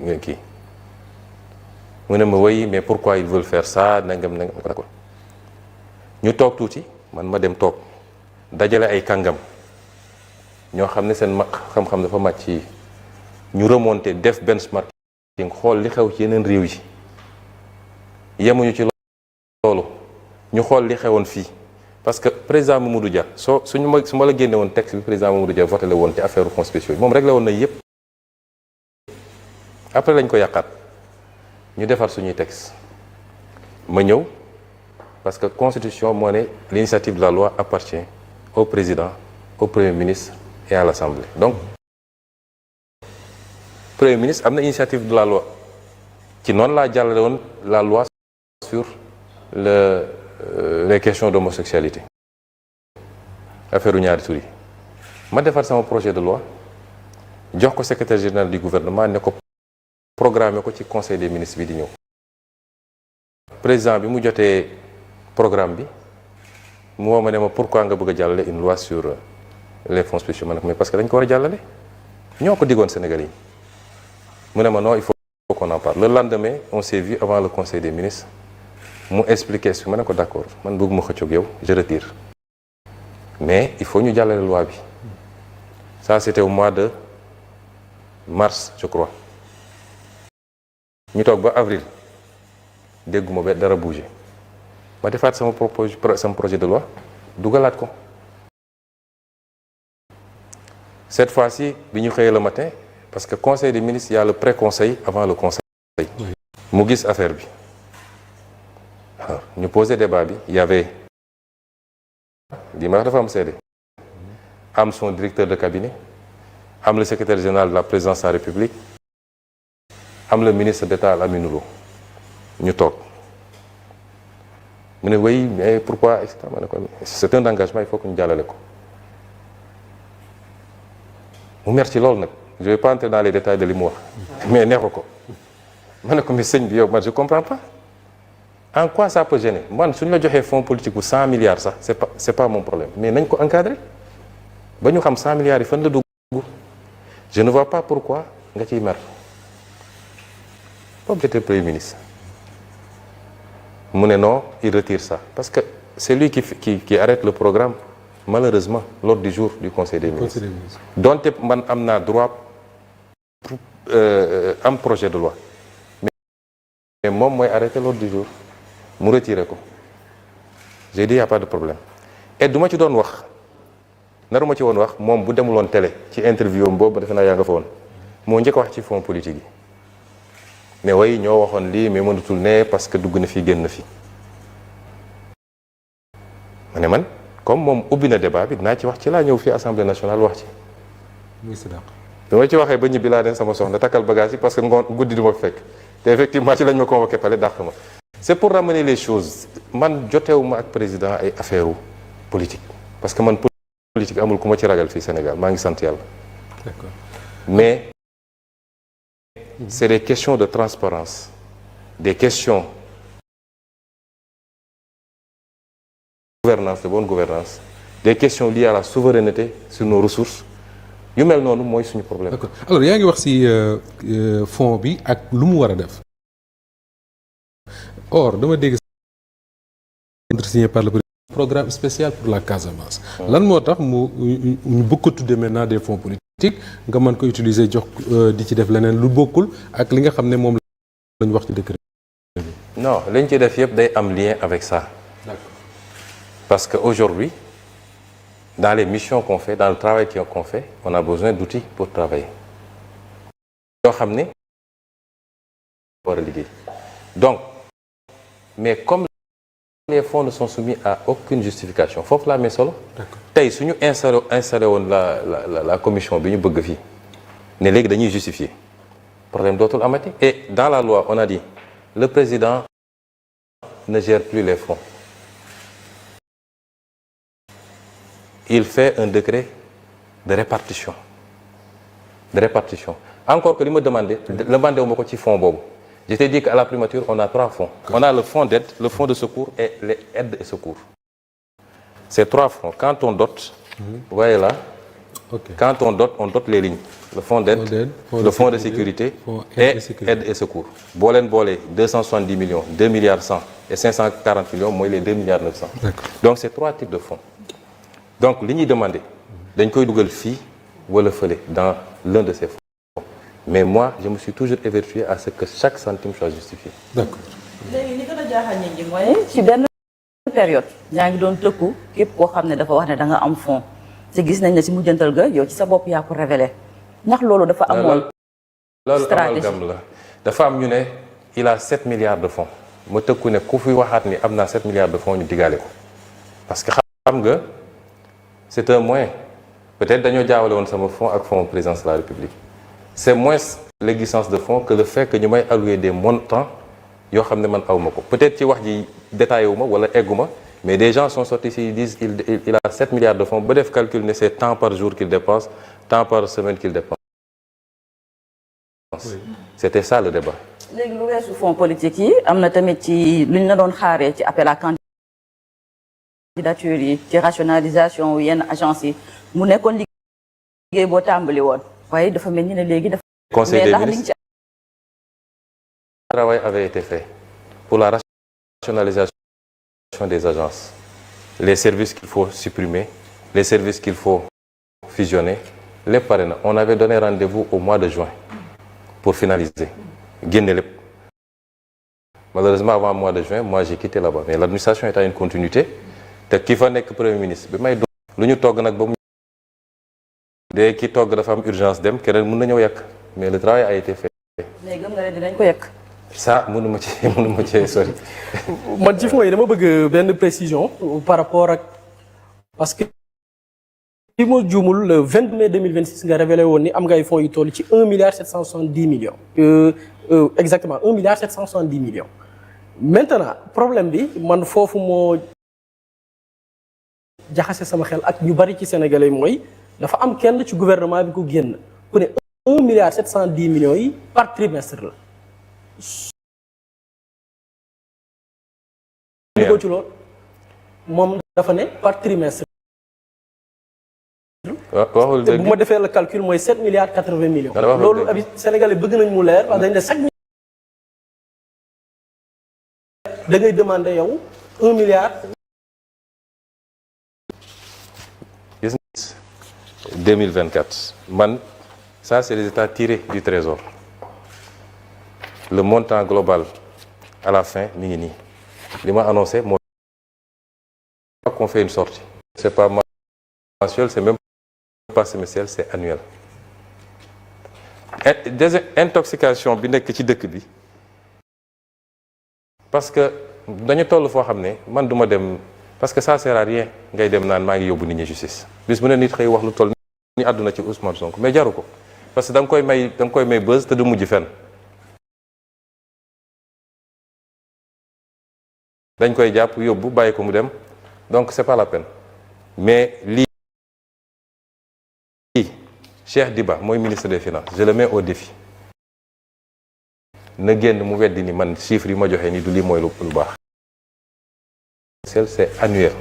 nga kii mu ne ma oui mais pourquoi ils veulent faire ça nangam d'accord ñu toog tuuti man ma dem toog dajale ay kàngam ñoo xam ne seen xam-xam dafa màcc ci ñu remonté def benchmarking xool li xew ci yeneen réew yi yemuñu ci loolu ñu xool li xewoon fii parce que président Mamadou Dia su ma la génne woon texte bi président Mamadou Dia voté la woon ci affaire fonds spéciaux yi moom réglé woon na yépp après lañ ko yàqaat ñu defar suñuy texte ma ñëw parce que constitution moo ne l'initiative de la loi appartient au président au premier ministre et à l'assemblée donc premier ministre am na initiative de la loi ci noonu laa jàllale woon la loi sur les questions d'homosexualité affaire u ñaari tur yi ma defar sama projet de loi jox ko secrétaire général du gouvernement ne ko programme ko ci conseil des ministres bi di ñëw président bi mu jotee programme bi mu woo ma ne ma pourquoi nga bëgg a jàllale une loi sur les fonds spéciaux ma ne ko mais parce que dañ ko war a jàllale ñoo ko diggoon Sénégal yi mu ne ma non il faut qu'on en parle le lendemain on s'est vu avant le conseil des ministres mu expliquer su ma ne ko d'accord man bëgg ma xëccoog yow je retire mais il faut ñu jàllale loi bi ça c'était au mois de mars je crois ñu toog ba avril dégguma ba dara bouger ma defaat sama projet de loi dugalaat ko cette fois-ci bi ñu xëyee le matin parce que conseil des ministres il y a le pré-conseil avant le conseil mu gis affaire bi alors ñu posé débat bi il y avait di ma wax dafa am seede am son directeur de cabinet am le secrétaire général de la présidence de la République am le ministre d'État Aminou Lo ñu toog mu ne oui mais pourquoi ma ne ko c'est un engagement il faut que ñu jàllale ko mu mer ci loolu nag je vais pas entrer dans les détails de li mu wax mais neexu ko ma ne ko mais sëñ bi yow man je comprends pas en quoi ça peut gêner man suñu la joxee fonds politique bu 100 milliards sax c'est pas mon problème mais nañ ko encadrer ba ñu xam 100 milliards yi fan la dugg je ne vois pas pourquoi nga ciy mer comme j'étais premier ministre mu ne non il retire ça parce que c'est lui qui arrête le programme malheureusement l'ordre du jour du conseil des ministres donte man am naa droit am projet de loi mais moom mooy arrêter l'ordre du jour mu retirer ko j'ai dit y a pas de problème et du ma ci doon wax naruma ci woon wax moom bu demuloon télé ci interview am boobu defe naa yaa nga fa woon moo njëkk wax ci fonds politique yi mais way ñoo waxoon lii mais mënatul ne parce que dugg na fi génn na fi ma ne man comme moom ubbi na débat bi dinaa ci wax ci laa ñëw fii assemblée nationale wax ci muy Sédar. bi ma ci waxee ba ñibbi laa den sama soxna takkal bagage yi parce que ngoon guddi du ma fekk te effectivement ci lañ ma convoqué pale dàq ma c'est pour ramener les choses man jotewuma ak président ay affaire politique parce que man politique amul ku ma ci ragal fii Sénégal maa ngi sant yàlla D'accord. mais c'est des questions de transparence des questions de gouvernance de bonne gouvernance des questions liées à la souveraineté sur nos ressources yu mel noonu mooy suñu problème. D'accord alors yaa ngi wax ci fonds bi ak lu mu war a def or dama dégg signé par le programme spécial pour la Casamance. lan moo tax ñu bëgg ko tuddee maintenant des fonds politiques nga mën ko utiliser jox di ci def leneen lu bokkul ak li nga xam ne moom lañu wax ci décret bi. non li ñu ci def yëpp day am lien avec ça. D'accord. Parce qu'aujourd'hui, dans les missions qu'on fait, dans le travail qu'on fait, on a besoin d'outils pour travailler. Donc, mais comme les fonds ne sont soumis à aucune justification, faut que la mais solo. Tay suñu installé woon la commission bi ñu bëgg fii ne léegi dañuy justifier problème dootul amati. Et dans la loi, on a dit le président ne gère plus les fonds. Il fait un décret de répartition. Encore que li ma demandé wu ma ko ci fonds boobu. Je t'ai dit qu'à la primature, on a 3 fonds. On a le fonds d'aide, le fonds de secours et les aides et secours. Ces 3 fonds, quand on dote, vous voyez là, Ok. Quand on dote les lignes. Le fonds d'aide, le fonds de sécurité et aide et secours. boo leen boolee 270 millions 2 milliards 100 et 540 millions mooy les 2 milliards 900. D'accord. Donc c'est 3 types de fonds. Donc li ñuy demandé dañ koy dugal fii wala fële dans l'un de ces fonds. Mais moi je me suis toujours évertué à ce que chaque centime soit justifié. D'accord. léegi li gën a jaaxal nit ñi mooy ci benn période yaa ngi doon tëkku képp koo xam ne dafa wax ne da nga am fond te gis nañ ne si mujjantal ga yow ci sa bopp yaa ko révélé ndax loolu dafa amoon loolu stratégie amalgame la dafa am ñu ne il a 7 milliards de fonds ma tëkku ne ku fi waxaat ni am naa 7 milliards de fonds ñu digaale ko parce que xam nga c'est un moyen peut-être dañoo jaawale woon sama fonds ak fonds présidence de la République c'est moins l'existence de fonds que le fait que ñu may allouer des montants yoo xam ne man awma ko peut-être ci wax ji détaillé wu ma wala eggu ma mais des gens sont sortis ici ils disent il a 7 milliards de fonds ba def calcul ne c'est tant par jour qu'il dépense tant par semaine qu'il dépense. Oui. C'était ça le débat. léegi lu weesu fonds politique yi am na tamit ci lu ñu la doon xaaree ci appel à candidature yi ci rationalisation yenn agence yi mu nekkoon liggéey boo tàmbali woon waaye dafa mel ni ne léegi dafa. Conseil des ministres. Le travail avait été fait pour la rationalisation des agences, les services qu'il faut supprimer, les services qu'il faut fusionner, les parrains. On avait donné rendez-vous au mois de juin pour finaliser. Malheureusement, avant le mois de juin, moi j'ai quitté là-bas. Mais l'administration est à une continuité. Te ki fa nekk Premier ministre bi may do lu ñu togg nag ba mu dee ki togg dafa am urgence dem keneen mën na ñëw yàq mais le travail a été fait. mais gëm nga ne dinañ ko yàq. Ça mënuma ci sori. man ci fonds yi dama bëgg benn précision par rapport ak parce que li ma juumul le 22 mai 2026 nga révélé woon ni am nga ay fonds yu toll ci 1 milliard 770 millions. Exactement 1 milliard 770 millions. Maintenant problème bi man foofu moo jaxase sama xel ak ñu bari ci sénégalais mooy dafa am kenn ci gouvernement bi ko génn ku ne 1 milliard 710 millions yi par trimestre la. ko ci loolu moom dafa ne par trimestre. waxul te bu ma defee le calcul mooy 7 milliards 80 millions. loolu abi sénégalais bëgg nañ mu leer parce que dañ ne chaque da ngay demander yow 1 milliard. gis nga 2024 man ça c'est les états tirés du trésor le montant global à la fin mi ngi nii li ma annoncé mooy qu'on fait une sortie c'est pas mensuel c'est même pas semestriel c'est annuel désintoxication bi nekk ci dëkk bi parce que dañu toll foo xam ne man duma dem parce que ça sert à rien ngay dem naan maa ngi yóbbu nit ñi justice bis bu ne nit xëy wax lu toll ni àdduna ci Ousmane Sonko mais jaru ko parce que da nga koy may buzz te du mujj fenn dañ koy jàpp yóbbu bàyyi ko mu dem donc c'est pas la peine mais lii Cheikh Diba mooy ministre des finances je le mets au défi na génn mu weddi ni man chiffre yi ma joxe ni du lii mooy lu baax c'est annuel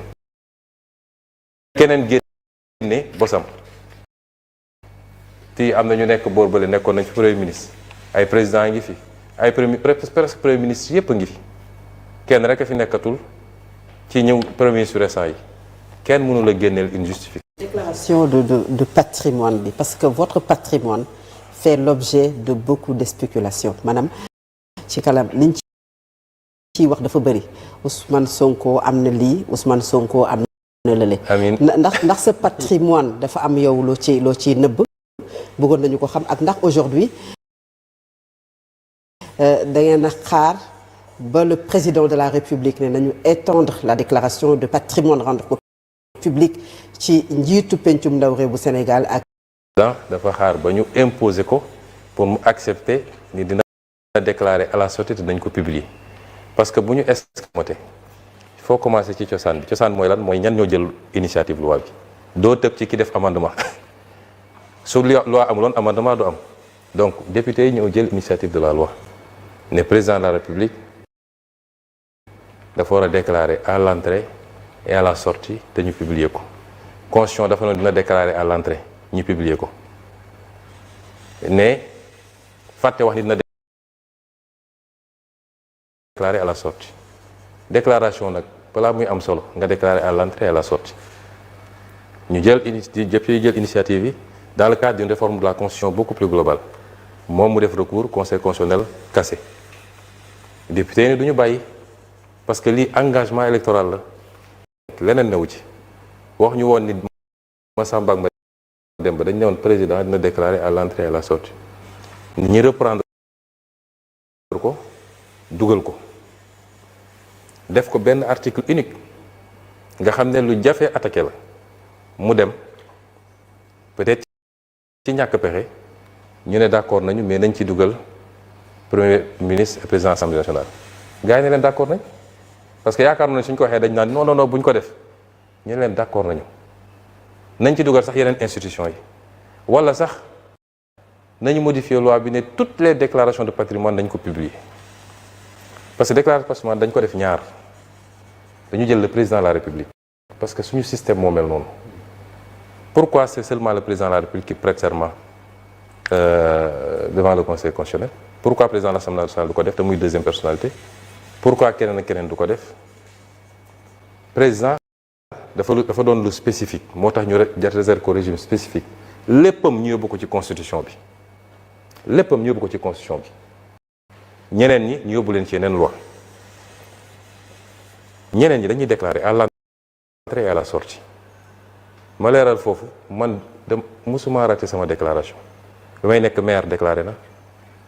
keneen génne bosam ti am na ñu nekk boor bële nekkoon nañ fi premier ministre ay président ngi fi ay presque premier ministre yépp a ngi fi kenn rek a fi nekkatul ci ñëw premier ministre récent yi kenn mënu la génneel une justification. Déclaration de patrimoine bi parce que votre patrimoine fait l'objet de beaucoup de spéculations maanaam ci kalam liñ ci wax dafa bëri Ousmane Sonko am na lii Ousmane Sonko am na lële. amiin ndax sa patrimoine dafa am yow loo ci nëbb bëggoon nañu ko xam ak ndax aujourd'hui da ngeen a xaar ba le président de la République ne nañu étendre la déclaration de patrimoine rendre ko public ci njiitu pencum ndaw réew bu Sénégal ak. dafa xaar ba ñu imposer ko pour mu accepter ni dina déclarer à la sortie te dañ ko publier parce que bu ñu escamoté il faut commencer ci cosaan bi cosaan mooy lan mooy ñan ñoo jël initiative loi bi doo tëb ci ki def amendement su loi amuloon amendement du am donc député yi ñoo jël initiative de la loi ne président de la République dafa war a déclarer à l'entrée et à la sortie te ñu publier ko constitution dafa ne dina déclarer à l'entrée ñu publier ko ne fàtte wax nit na déclarer à la sortie déclaration nag balaa muy am solo nga déclarer à l'entrée et à la sortie ñu jël initiative yi dans le cadre d'une réforme de la constitution beaucoup plus globale moom mu def recours conseil constitutionnel cassé député yi ne du ñu bàyyi parce que lii engagement électoral la leneen newu ci wax ñu woon nit Massamba ak Mademba dañ ne woon président dina déclarer à l'entrée et à la sortie ñi reprendre ko dugal ko def ko benn article unique nga xam ne lu jafe attaqué la mu dem peut-être ci ñàkk pexe ñu ne d'accord nañu mais nañ ci dugal premier ministre et président assemblée nationale gars yi ne leen d'accord nañ parce que yaakaar nañ suñ ko waxee dañ naan non non non buñ ko def ñu ne leen d'accord nañ ci dugal sax yeneen institution yi wala sax nañu modifier loi bi ne toutes les déclarations de patrimoine dañ ko publier parce que déclaration de patrimoine dañ ko def ñaar dañu jël le président de la République parce que suñu système moo mel noonu pourquoi c'est seulement le président de la République qui prête serment devant le conseil constitutionnel pourquoi le président de l'Assemblée nationale du ko def te muy deuxième personnalité pourquoi keneen ak keneen du ko def président dafa doon lu spécifique moo tax ñu réserve ko régime spécifique léppam ñu yóbbu ko ci constitution bi ñeneen ñi ñu yóbbu leen ci yeneen loi ñeneen ñi dañuy déclarer à l'entrée et à la sortie ma leeral foofu man musuma raté sama déclaration bi may nekk maire déclaré na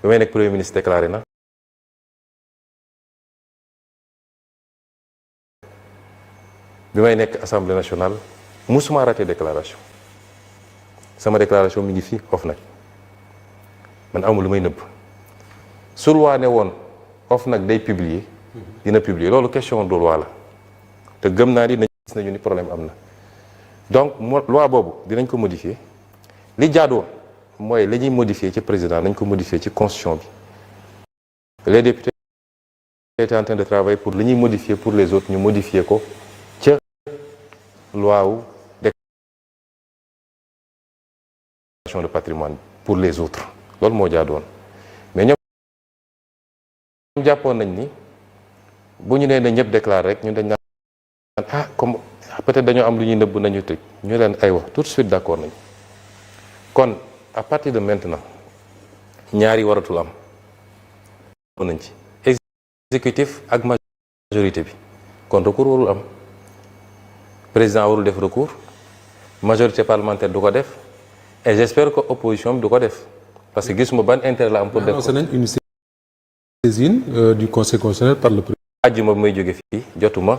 bi may nekk premier ministre déclaré na bi may nekk assemblée nationale musuma raté déclaration sama déclaration mi ngi fii OFNAC man amul lu may nëbb su loi ne woon OFNAC day publier dina publier loolu question de loi la te gëm naa ni gis nañu ni problème am na donc loi boobu dinañ ko modifier li jaadoon mooy la ñuy modifier ci président nañ ko modifier ci constitution bi les députés étaient en train de travailler pour li ñuy modifier pour les autres ñu modifier ko ca loi wu déclaration de patrimoine pour les autres loolu moo jaadoon mais ñoom jàppoon nañ ni bu ñu nee ne ñëpp déclaré rek ñun dañ naan comme peut-être dañoo am lu ñuy nëbb nañu tëj ñu leen ay wax tout de suite d'accord nañ kon à partir de maintenant ñaari waratul am nañ ci exécutif ak majorité bi kon recours warul am président warul def recours majorité parlementaire du ko def et j'espère que opposition bi du ko def parce que gisuma ban intérêt la am pour def ko une saisine du conseil constitutionnel par le président. àjjuma bi may jóge fii jotuma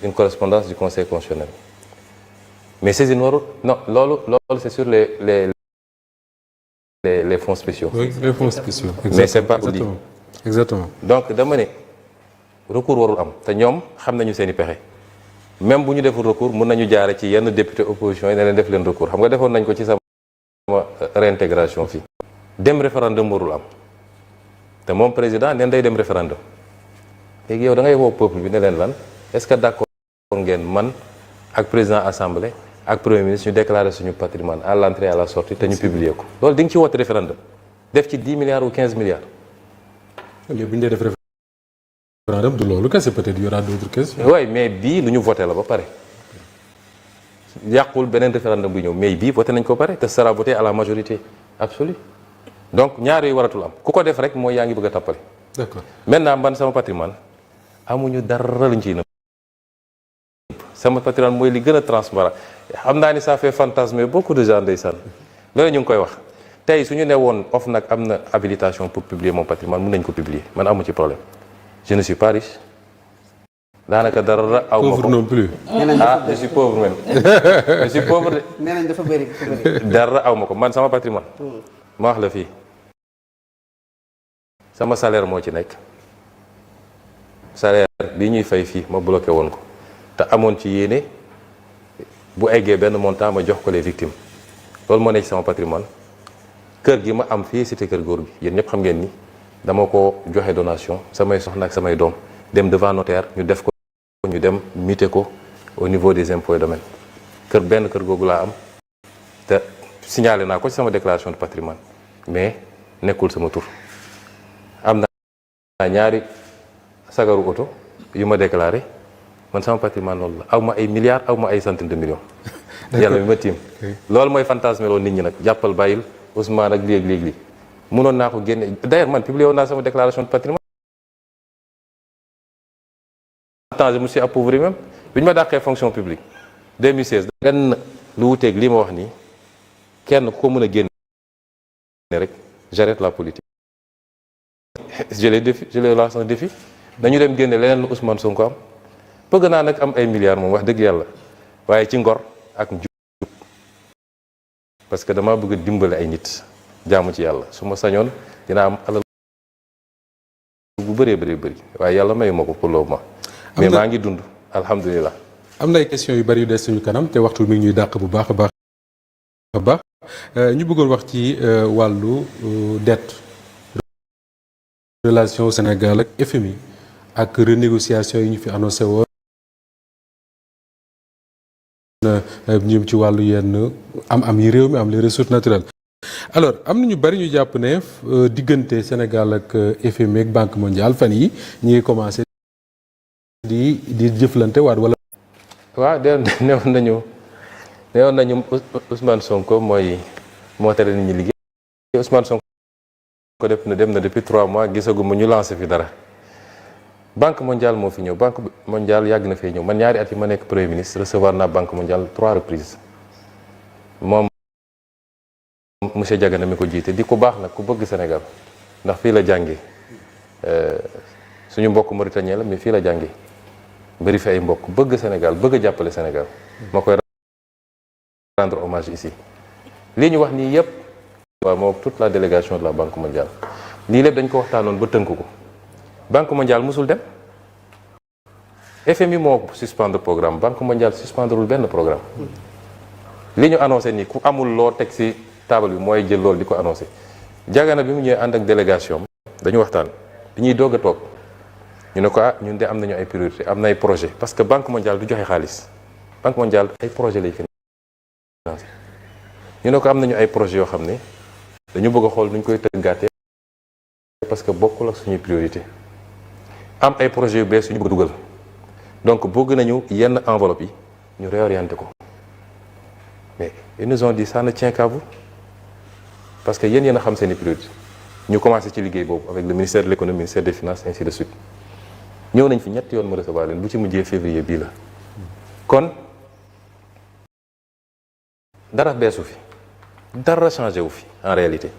une correspondance du conseil constitutionnel mais saisine warul non loolu c'est sur les fonds spéciaux. Oui, les fonds spéciaux. Mais c'est pas dit. Exactement. donc dama ne recours warul am te ñoom xam nañu seen i pexe même bu ñu deful recours mun nañu jaare ci yenn député opposition yi ne leen def leen recours xam nga defoon nañ ko ci sama réintégration fii dem référendum warul am te moom président neen day dem référendum léegi yow da ngay woo peuple bi ne leen lan est-ce que d'accord ngeen man ak président assemblée ak premier ministre ñu déclarer suñu patrimoine à l'entrée et à la sortie te ñu publier ko loolu di nga ci woote référendum def ci 10 milliards ou 15 milliards. léegi bu ñu dee def référendum du loolu kese peut-être y aura d'autres questions. oui mais bii lu ñu voté la ba pare yàqul beneen référendum bu ñëw mais bii voté nañ ko ba pare te sera voté à la majorité absolue donc ñaar yooyu waratul am ku ko def rek mooy yaa ngi bëgg a tappale. D'accord. maintenant man sama patrimoine amuñu dara luñ ciy nëbb sama patrimoine mooy li gën a transparent xam naa ni ça fait fantasmer beaucoup de gens ndeysaan loolu ñu ngi koy wax tey su ñu ne woon OFNAC am na habilitation pour publier mon patrimoine mën nañ ko publier man amu ci problème je ne suis pas riche daanaka dara aw ma ko pauvre non plus. je suis pauvre même je suis pauvre de. nee nañ dafa bëri. dara aw ma ko man sama patrimoine ma wax la fii sama salaire moo ci nekk salaire bi ñuy fay fii ma bloqué woon ko te amoon ci yéene bu eggee benn montant ma jox ko les victimes loolu moo nekk ci sama patrimoine kër gi ma am fii cité kër góor gi yéen ñëpp xam ngeen ni dama ko joxe donation samay soxna ak samay doom dem devant notaire ñu def ko ñu dem muté ko au niveau des impôts et domaines benn kër googu laa am te signalé naa ko ci sama déclaration de patrimoine mais nekkul sama tur. am na ñaari sagaru oto yu ma déclaré man sama patrimoine loolu la aw ma ay milliards aw ma ay centaines de millions. yàlla mi ma tiim. loolu mooy fantasme loo nit ñi nag jàppal bàyyil Ousmane ak léegi mënoon naa ko génne d'ailleurs man publié woon naa sama déclaration de patrimoine. je me suis appauvri même bi ñu ma dàqee fonction publique 2016. lenn lu wuteeg lii ma wax nii kenn ku ko mën a génne rek j'arrête la politique. je les lance un défi dañu dem génne leneen lu Ousmane Sonko am bëgg naa nag am ay milliards moom wax dëgg yàlla waaye ci ngor ak njub parce que dama bëgg dimbale ay nit jaamu ci yàlla su ma sañoon dina am alal bu bëri waaye yàlla mayu ma ko pour le moment mais maa ngi dund alhamdulilah. am na ay questions yu bari yu des suñu kanam te waxtu mi ngi ñuy dàq bu baax a baax ñu bëggoon wax ci wàllu dette relation Sénégal ak FMI ak renégociation yi ñu fi annoncé woon ñëm ci wàllu yenn am yi réew mi am les ressources naturelles. alors am na ñu bari ñu jàpp ne diggante Sénégal ak FMI ak Banque mondiale fan yi ñu ngi commencé di jëflante waat wala. waaw newoon nañu Ousmane Sonko moo tere nit ñi liggéey Ousmane Sonko dem na depuis 3 mois gisaguma ñu lancé fi dara Banque mondiale moo fi ñëw Banque mondiale yàgg na fee ñëw man ñaari at yi ma nekk Premier ministre recevoir naa Banque mondiale 3 reprises moom monsieur Diagana mi ko jiite di ku baax nag ku bëgg Sénégal ndax fii la jàngee suñu mbokk Mauritanien la mais fii la jàngee bëri fi ay mbokk bëgg Sénégal bëgg a jàppale Sénégal ma koy rendre hommage ici lii ñu wax nii yëpp waaw moom toute la délégation de la Banque mondiale lii lépp dañ ko waxtaanoon ba tënk ko Banque mondiale musul dem FMI moo suspendre programme Banque mondiale suspendrewul benn programme li ñu annoncé nii ku amul loo teg ci table bi mooy jël loolu di ko annoncé Diagana bi mu ñëwee ànd ak délégation dañu waxtaan bi ñuy doog a toog ñu ne ko ñun de am nañu ay priorité am na ay projet parce que Banque mondiale du joxe xaalis Banque mondiale ay projet lay financé ñu ne ko am nañu ay projet yoo xam ne dañu bëgg a xool nu ñu koy tëggaatee parce que bokkul ak suñuy priorité am ay projet yu bees yu ñu bëgg a dugal donc bëgg nañu yenn enveloppe yi ñu réorienté ko mais ils nous ont dit ça ne tient qu'à vous parce que yéen a xam seeni priorité ñu commencé ci liggéey boobu avec le ministère de l'économie ministère des finances ainsi de suite ñëw nañ fi ñetti yoon ma recevoir leen bu ci mujjee février bii la kon dara beesu fi dara changé wu fi en réalité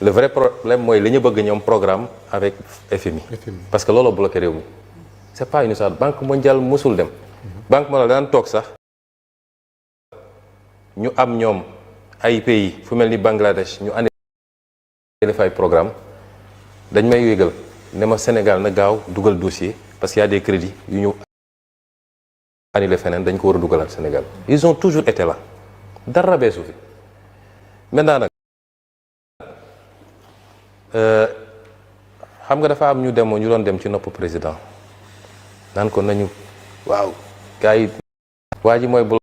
le vrai problème mooy li ñu bëgg ñoom programme avec FMI parce que looloo bloqué réew mi c'est pas une histoire Banque mondiale musul dem Banque mondiale daan toog sax ñu am ñoom ay pays fu mel ni Bangladesh ñu annulé fay programme dañ may yégal ne ma Sénégal na gaaw dugal dossier parce qu'il y a des crédits yu ñu annulé feneen dañ ko war a dugalaat Sénégal ils ont toujours été là dara beesu fi maintenant nag xam nga dafa am ñu demoo ñu doon dem ci nopp président naan ko nañu waaw gars yi waa ji mooy bul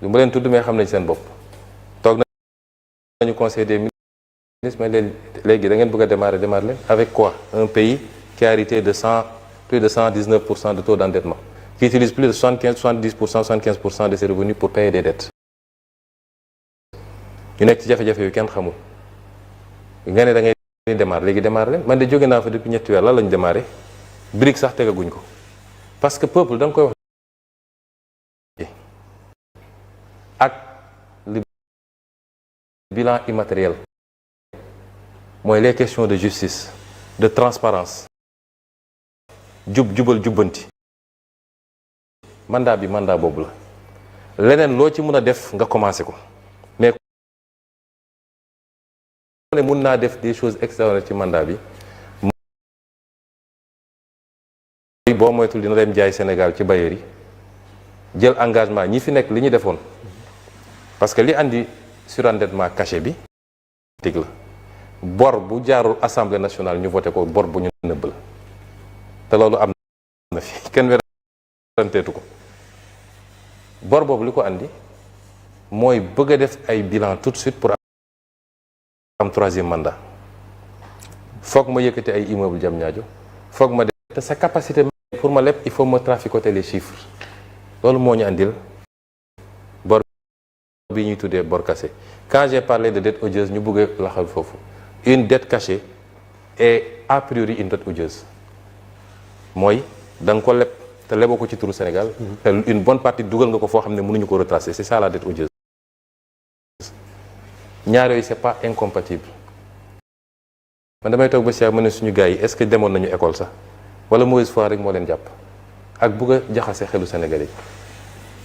du ma leen tudd mais xam nañ seen bopp toog nañu conseil des ministres mais léegi da ngeen bëgg a démarrer leen avec quoi un pays qui a hérité de plus de 119% de taux d'endettement qui utilise plus de 75% de ses revenus pour payer des dettes ñu nekk ci jafe-jafe yu kenn xamul nga ne da ngay démarrer léegi démarrer leen man de jóge naa fa depuis ñetti weer lan lañu démarrer brique sax tegaguñ ko parce que peuple da nga koy wax ak le bilan immatériel mooy les questions de justice de transparence jubal jubbanti mandat bi mandat boobu la leneen loo ci mën a def nga commencé ko mais ne mun naa def des choses extraordinaires ci mandat bi boo moytul dina dem jaay Sénégal ci bailleurs yi jël engagement ñi fi nekk li ñu defoon parce que li andi surendettement caché bi tig la bor bu jaarul assemblée nationale ñu voté ko bor bu ñu nëbb la te loolu am na fi kenn weranteetu ko bor boobu li ko andi mooy bëgg a def ay bilan tout de suite pour am troisième mandat foog ma yëkkati ay immeuble Diamniadio foog ma def te sa capacité pour ma lépp il faut ma traficoter les chiffres loolu moo ñu andil bor bi ñuy tuddee bor cassé quand j'ai parlé de dette odieuse ñu bëgg a laxal foofu une dette cachée est a priori une dette odieuse mooy da nga ko leb te leboo ko ci turu Sénégal te une bonne partie dugal nga ko foo xam ne mënuñu ko retracer c'est ça la dette odieuse ñaar yooyu c'est pas incompatible man damay toog ba si ma ne suñu gars yi est-ce que demoon nañu école sax wala mauvaise foi rek moo leen jàpp ak bëgg a jaxase xelu Sénégalais yi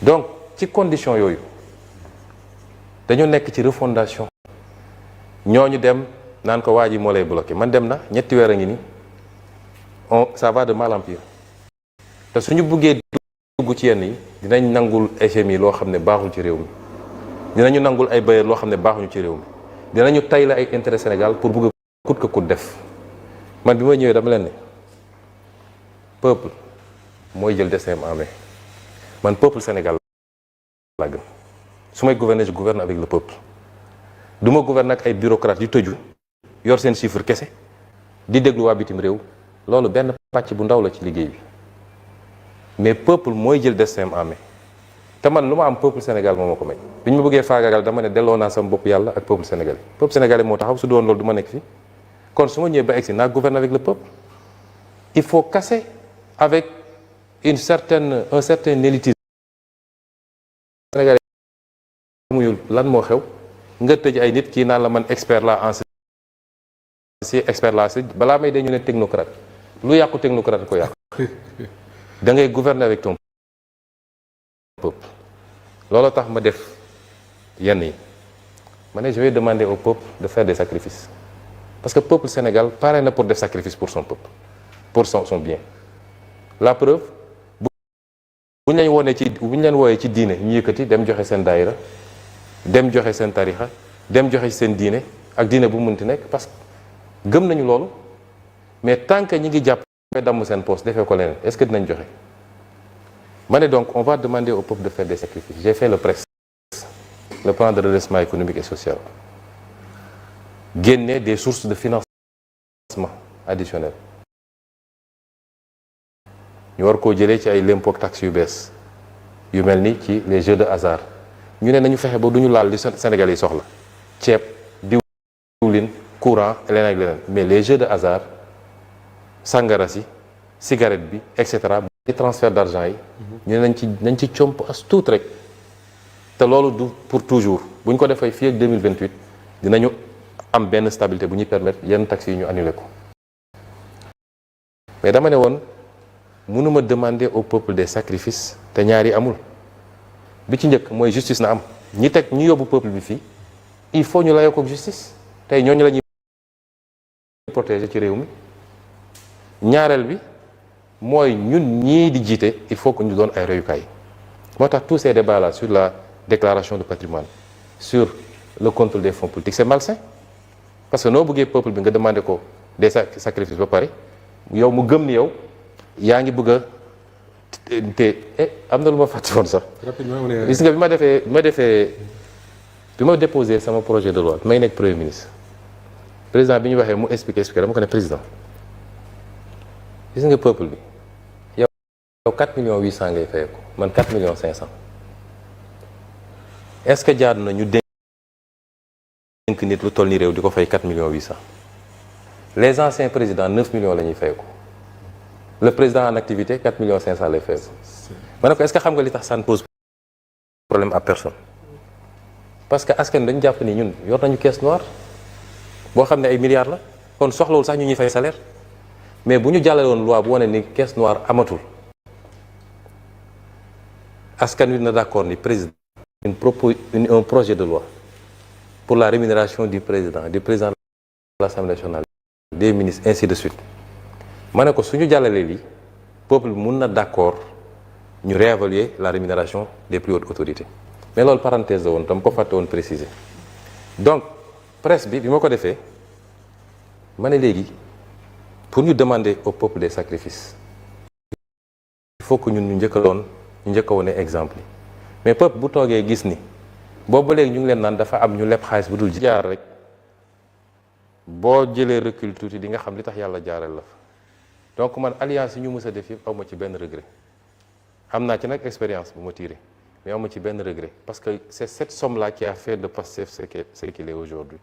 donc ci condition yooyu dañoo nekk ci refondation ñooñu dem naan ko waa ji moo lay bloqué man dem na ñetti weer a ngi ni ça va de mal en pire te suñu buggee dugg ci yenn yi dinañ nangul FMI loo xam ne baaxul ci réew mi dinañu nangul ay bailleurs loo xam ne baaxuñu ci réew mi dinañu tay la ay intérêt Sénégal pour bëgg a coûte que coûte def man bi ma ñëwee dama leen ne peuple mooy jël destin en main man peuple Sénégal laa gëm su may gouverner je gouverne avec le peuple du ma gouverne ak ay bureaucrates yu tëju yor seen chiffre kese di déglu waa bitim réew loolu benn pàcc bu ndaw la ci liggéey bi mais peuple mooy jël destin en main te man lu ma am peuple Sénégal moo ma ko may bi ñu ma bëggee faagaagal dama ne delloo naa sama bopp yàlla ak peuple sénégalais peuple sénégalais moo taxaw su doon loolu du ma nekk fii kon su ma ñëwee ba egsi naa gouverne avec le peuple il faut casser avec un certain élitisme sénégalais muyul lan moo xew nga tëj ay nit kii naan la man expert la en si expert la si balaa may dañu ne technocrate lu yàqu technocrate ko yàqu da ngay gouverner avec ton peuple loolu tax ma def yenn yi ma ne je vais demander au peuple de faire des sacrifices parce que peuple Sénégal pare na pour def sacrifice pour son peuple pour son bien la preuve bu ñu leen wonee ci bu ñu leen wooyee ci diine ñu yëkkati dem joxe seen daayira dem joxe seen tarixa dem joxe seen diine ak diine bu munti nekk parce que gëm nañu loolu mais tant que ñi ngi jàpp damm seen poste defee ko leneen est-ce que dinañ joxe ma ne donc on va demander au peuple de faire des sacrifices j'ai fait le PRES le plan de redressement économique et social génne des sources de financement additionnelles ñu war koo jëlee ci ay l'impôt taxe yu bees yu mel ni ci les jeux de hasard ñu ne nañu fexe ba du ñu laal li Sénégal yi soxla ceeb diwlin courant leneen ak leneen mais les jeux de hasard sangara si cigarette bi et cetera ci transfert d'argent yi ñu ne nañ ci comp as tuut rek te loolu du pour toujours bu ñu ko defee fii ak 2028 dinañu am benn stabilité bu ñuy permettre yenn taxes yi ñu annuler ko mais dama ne woon mënuma demander au peuple des sacrifices te ñaari amul bi ci njëkk mooy justice na am ñi yóbbu peuple bi fii il faut ñu layoo ko justice tey ñooñu la ñuy protéger ci réew mi ñaareel bi mooy ñun ñii di jiite il faut que ñu doon ay royukaay moo tax tous ces débats là sur la déclaration de patrimoine sur le contrôle des fonds politiques c'est malsain parce que noo bëggee peuple bi nga demander ko des sacrifices ba pare yow mu gëm ni yow yaa ngi bëgg a te am na lu ma fàtte woon sax gis nga bi ma déposé sama projet de loi may nekk premier ministre président bi ñu waxee mu expliqué dama ko ne président gis nga peuple bi yow 4 millions 800 ngay fayee ko man 4 millions 500 est-ce que jaadu na ñu dénk nit lu toll ni réew di ko fay 4 millions 800 les anciens présidents 9 millions la ñuy fay ko le président en activité 4 millions 500 lay fay ko ma ne ko est-ce que xam nga li tax ça ne pose problème à personne parce que askan dañu jàpp ni ñun yor nañu caisse noire boo xam ne ay milliards la kon soxlawul sax ñu ñuy fay salaire mais bu ñu jàllale woon loi bu wane ni caisse noire amatul askan wi na d'accord ni président un projet de loi pour la rémunération du président de l'Assemblée nationale des ministres ainsi de suite ma ne ko suñu jàllalee lii peuple mun na d'accord ñu réévaluer la rémunération des plus hautes autorités mais loolu parenthèse la woon dama ko fàtte woon préciser donc presse bi ma ko defee ma ne léegi pour ñu demander au peuple des sacrifices il faut que ñun ñu njëkk a wone exemple yi mais peuple bu toogee gis ni boobu ba léegi ñu ngi leen naan dafa am ñu leb xaalis bu dul jaar rek boo jëlee recul tuuti di nga xam li tax yàlla jaaral la fa donc man alliance yi ñu mës a def yëpp aw ma ci benn regret am naa ci nag expérience bu ma tiré mais aw ma ci benn regret parce que c'est cette somme là qui a fait de Pastef ce qu'il est aujourd'hui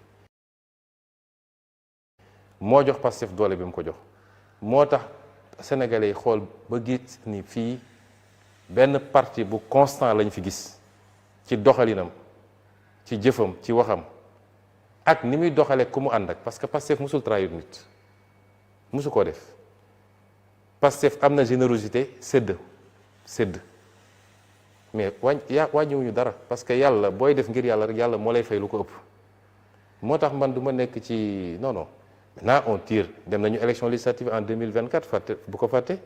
moo jox Pastef doole bi mu ko jox moo tax sénégalais yi xool ba gis ni fii benn parti bu constant lañ fi gis ci doxalinam ci jëfam ci waxam ak ni muy doxalee ku mu ànd ak parce que Pastef musul trahir nit musu koo def Pastef am na générosité sédd mais wàññiwuñu dara parce que yàlla booy def ngir yàlla rek yàlla moo lay fay lu ko ëpp moo tax man du ma nekk ci non maintenant on tire dem nañu élection législative en 2024 fàtte bu ko fàtte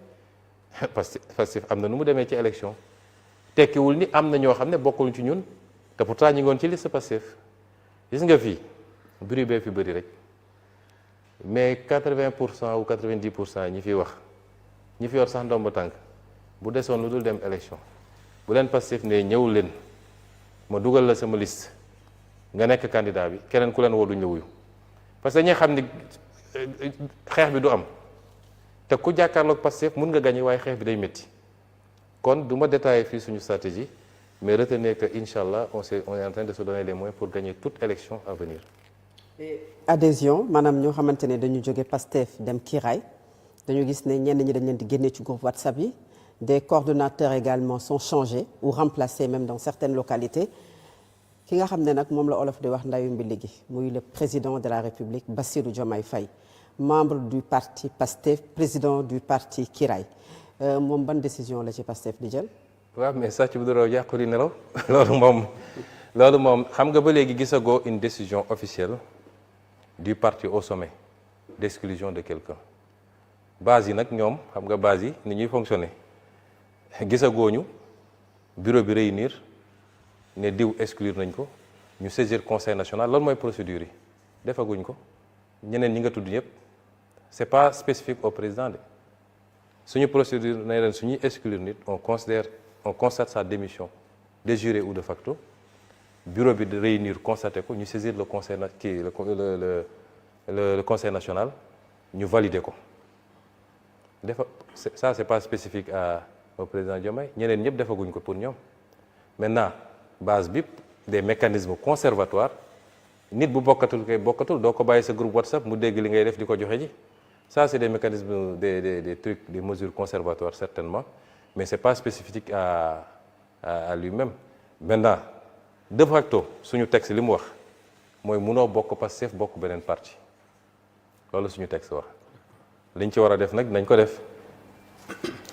Pastef am na nu mu demee ci élection tekkiwul ni am na ñoo xam ne bokkul ci ñun te pourtant ñu ngi woon ci liste Pastef gis nga fii bruit bee fi bëri rek mais 80% ou 90% ñi fi wax ñi fi yor sax ndomb tànk bu desoon lu dul dem élection bu leen Pastef ne ñëw leen ma dugal la sama liste nga nekk candidat bi keneen ku leen woo duñ la wuyu parce que dañuy xam ni xeex bi du am te ku jàkkaarloog Pastef mun nga gagner waaye xeex bi day métti kon du ma détailler fii suñu stratégie mais retenez que incha allah on est en train de se donner les moyens pour gagner toute élection à venir. adhésion maanaam ñoo xamante ne dañu jóge Pastef dem Kiraay dañu gis ne ñenn ñi dañ leen di génne ci groupe WhatsApp yi des coordonnateurs également sont changés ou remplacés même dans certaines localités ki nga xam ne nag moom la olof di wax ndayu mbi ligi muy le président de la République Bassirou Diomaye Faye membre du parti Pastef président du parti Kiraay moom ban décision la ci Pastef di jël. waaw mais sàcc bu dara yàqu di nelaw loolu moom xam nga ba léegi gisagoo une décision officielle du parti au sommet d'exclusion de quelqu'un base yi nag ñoom xam nga base yi ni ñuy fonctionner gisagoo ñu bureau bi réunir ne diw exclure nañ ko ñu saisir conseil national loolu mooy procédure yi defaguñ ko ñeneen ñi nga tudd ñëpp c'est pas spécifique au président de suñu procédure ne leen suñuy exclure nit on constate sa démission de jure ou de facto bureau bi de réunir constaté ko ñu saisir le conseil le conseil national ñu valider ko ça c'est pas spécifique au président Diomaye ñeneen ñëpp defaguñ ko pour ñoom maintenant base bi des mécanismes conservatoires nit bu bokkatul doo ko bàyyi sa groupe WhatsApp mu dégg li ngay def di ko joxe ji ça c'est des mécanismes des trucs des mesures conservatoires certainement mais c'est pas spécifique à lui-même maintenant de facto suñu texte li mu wax mooy munoo bokk Pastef bokk beneen parti loolu suñu texte wax liñ ci war a def nag nañ ko def.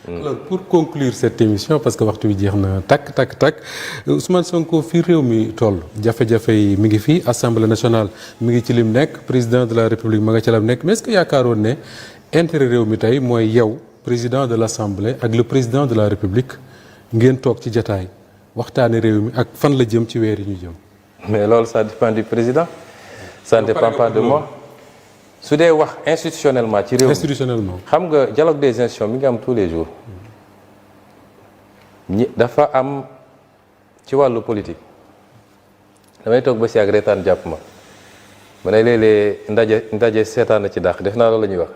Alors pour conclure cette émission parce que waxtu bi jeex na takk Ousmane Sonko fii réew mi toll jafe-jafe yi mi ngi fii Assemblée nationale mi ngi ci lim nekk président de la République ma nga ca lam nekk mais est-ce que yaakaaroon ne intérêt réew mi tey mooy yow président de l'Assemblée ak le président de la République ngeen toog ci jataay waxtaane réew mi ak fan la jëm ci weer yi ñu jëm. mais loolu ça dépend du président. ça ne dépend pas de moi. su dee wax institutionnellement ci réew mi institutionnellement xam nga dialogue des institutions mi ngi am tous les jours dafa am ci wàllu politique damay toog ba si ak reetaan jàpp ma ne léeg-léeg ndaje seetaan na ci dàq def naa loolu la ñuy wax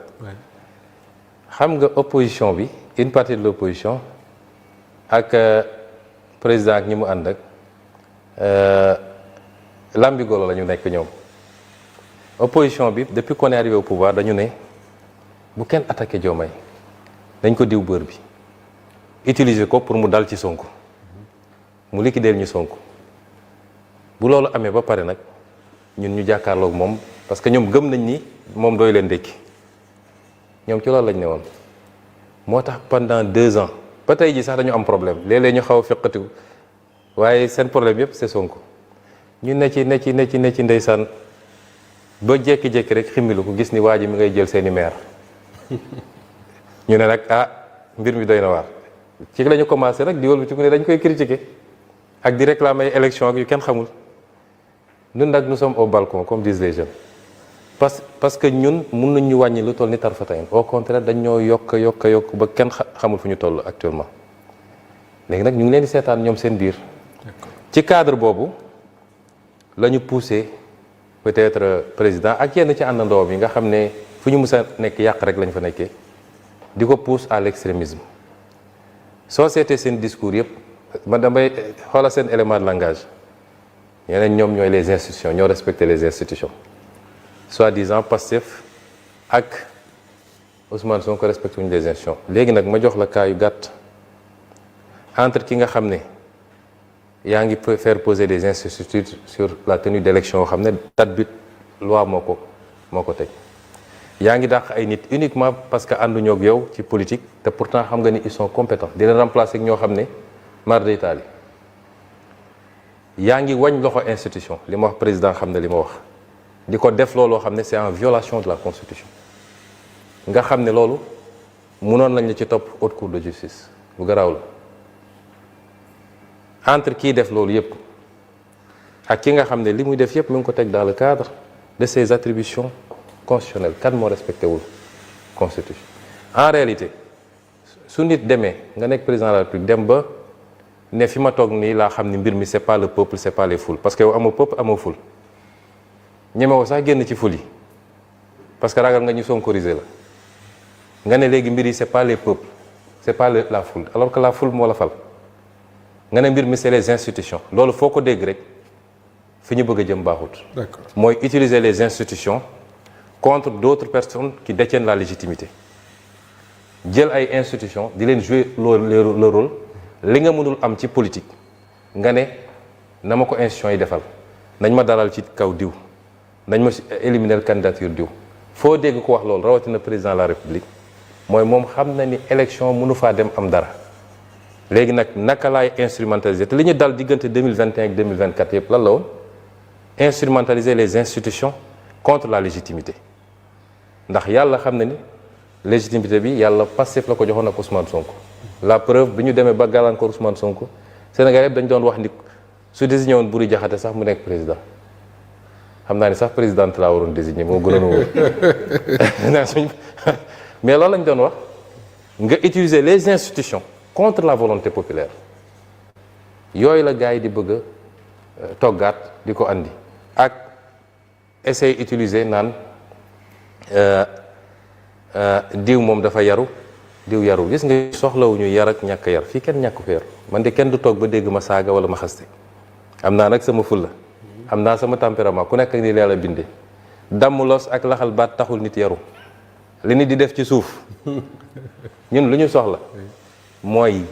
xam nga opposition bi une partie de l'opposition ak président ak ñi mu ànd ak lambigolo la ñu nekk ñoom opposition bi depuis qu'on est arrivé au pouvoir dañu ne bu kenn attaqué Diomaye dañ ko diw bër bi utiliser ko pour mu dal ci Sonko mu liquider ñu Sonko bu loolu amee ba pare nag ñun ñu jàkkaarloog moom parce que ñoom gëm nañ ni moom dooy leen dékki ñoom ci loolu lañ ne woon moo tax pendant 2 ans ba tey ji sax dañu am problème léeg-léeg ñu xaw a feqatiku waaye seen problème yëpp c'est Sonko ñu ne ci ndeysaan ba jékki-jékki rek ximmilu ko gis ni waa ji mi ngay jël seeni maire ñu ne nag mbir mi doy na waar ci la ñu commencé nag di wëlbati ku ne dañ koy critiquer ak di réclamer élection ak yu kenn xamul ñun nag nous sommes au balcon comme disent les jeunes parce que ñun mun nañ ñu wàññi lu toll ni tarfatayn au contraire dañ ñoo yokk ba kenn xamul fu ñu toll actuellement léegi nag ñu ngi leen di seetaan ñoom seen biir ci cadre boobu la ñu poussé peut-être président ak yenn ci àndandoom yi nga xam ne fu ñu mus a nekk yàq rek lañ fa nekkee di ko pousse à l'extrémisme soo seetee seen discours yëpp man damay xoolal seen élément de langage ñeneen ñoom ñooy les institutions ñoo respecter les institutions soi-disant Pastef ak Ousmane Sonko respecté wuñu les institutions léegi nag ma jox la cas yu gàtt entre ki nga xam ne yaa ngi faire poser des incertitudes sur la tenue d'élection yoo xam ne date bi loi moo ko teg yaa ngi dàq ay nit uniquement parce que ànduñoo ak yow ci politique te pourtant xam nga ni ils sont compétents di leen remplacer ak ñoo xam ne mar d'Italie yaa ngi wañ loxo institution li ma wax président xam ne li ma wax di ko def looloo xam ne c'est en violation de la constitution nga xam ne loolu mënoon nañ la ci topp haute cour de justice bu garaaw la entre kii def loolu yépp ak ki nga xam ne li muy def yépp mu ngi ko teg dans le cadre de ses attributions constitutionnelles kan moo respecté wul constitution en réalité su nit demee nga nekk président de la République dem ba ne fi ma toog nii laa xam ni mbir mi c'est pas le peuple c'est pas les foules parce que yow amoo peuple amoo foule ñemewoo sax génn ci foule yi parce que ragal nga ñu sonkoriser la nga ne léegi mbir yi c'est pas les peuples c'est pas la foule alors que la foule moo la fal nga ne mbir mi c'est les institutions loolu foo ko dégg rek fi ñu bëgg a jëm baaxut. D'accord. mooy utiliser les institutions contre d'autres personnes qui détiennent la légitimité jël ay institutions di leen jouer le rôle li nga mënul am ci politique nga ne na ma ko institutions yi defal nañ ma dalal ci kaw diw nañ ma éliminer candidature diw foo dégg ko wax loolu rawatina président de la République mooy moom xam na ni élection mënu faa dem am dara léegi nag naka laay instrumentaliser te li ñu dal diggante 2021 ak 2024 yëpp lan la woon instrumentaliser les institutions contre la légitimité ndax yàlla xam na ni légitimité bi yàlla Pastef la ko joxoon ak Ousmane Sonko la preuve bi ñu demee ba gàllankoor Ousmane Sonko Sénégal yëpp dañ doon wax ni su désigné woon Buri Jaxate sax mu nekk président xam naa ni sax présidente laa waroon désigné moo gënoon wóor mais loolu lañ doon wax nga utiliser les institutions contre la volonté populaire yooyu la gars yi di bëgg a toggaat di ko andi ak essayer utiliser naan diw moom dafa yaru diw yaru gis nga soxlawuñu yar ak ñàkk yar fii kenn ñàkk ko yar man de kenn du toog ba dégg ma saaga wala ma xaste am naa nag sama fulla am naa sama tempérament ku nekk ni Yàlla bindee damm los ak laxal baat taxul nit yaru li nit di def ci suuf ñun lu ñu soxla mooy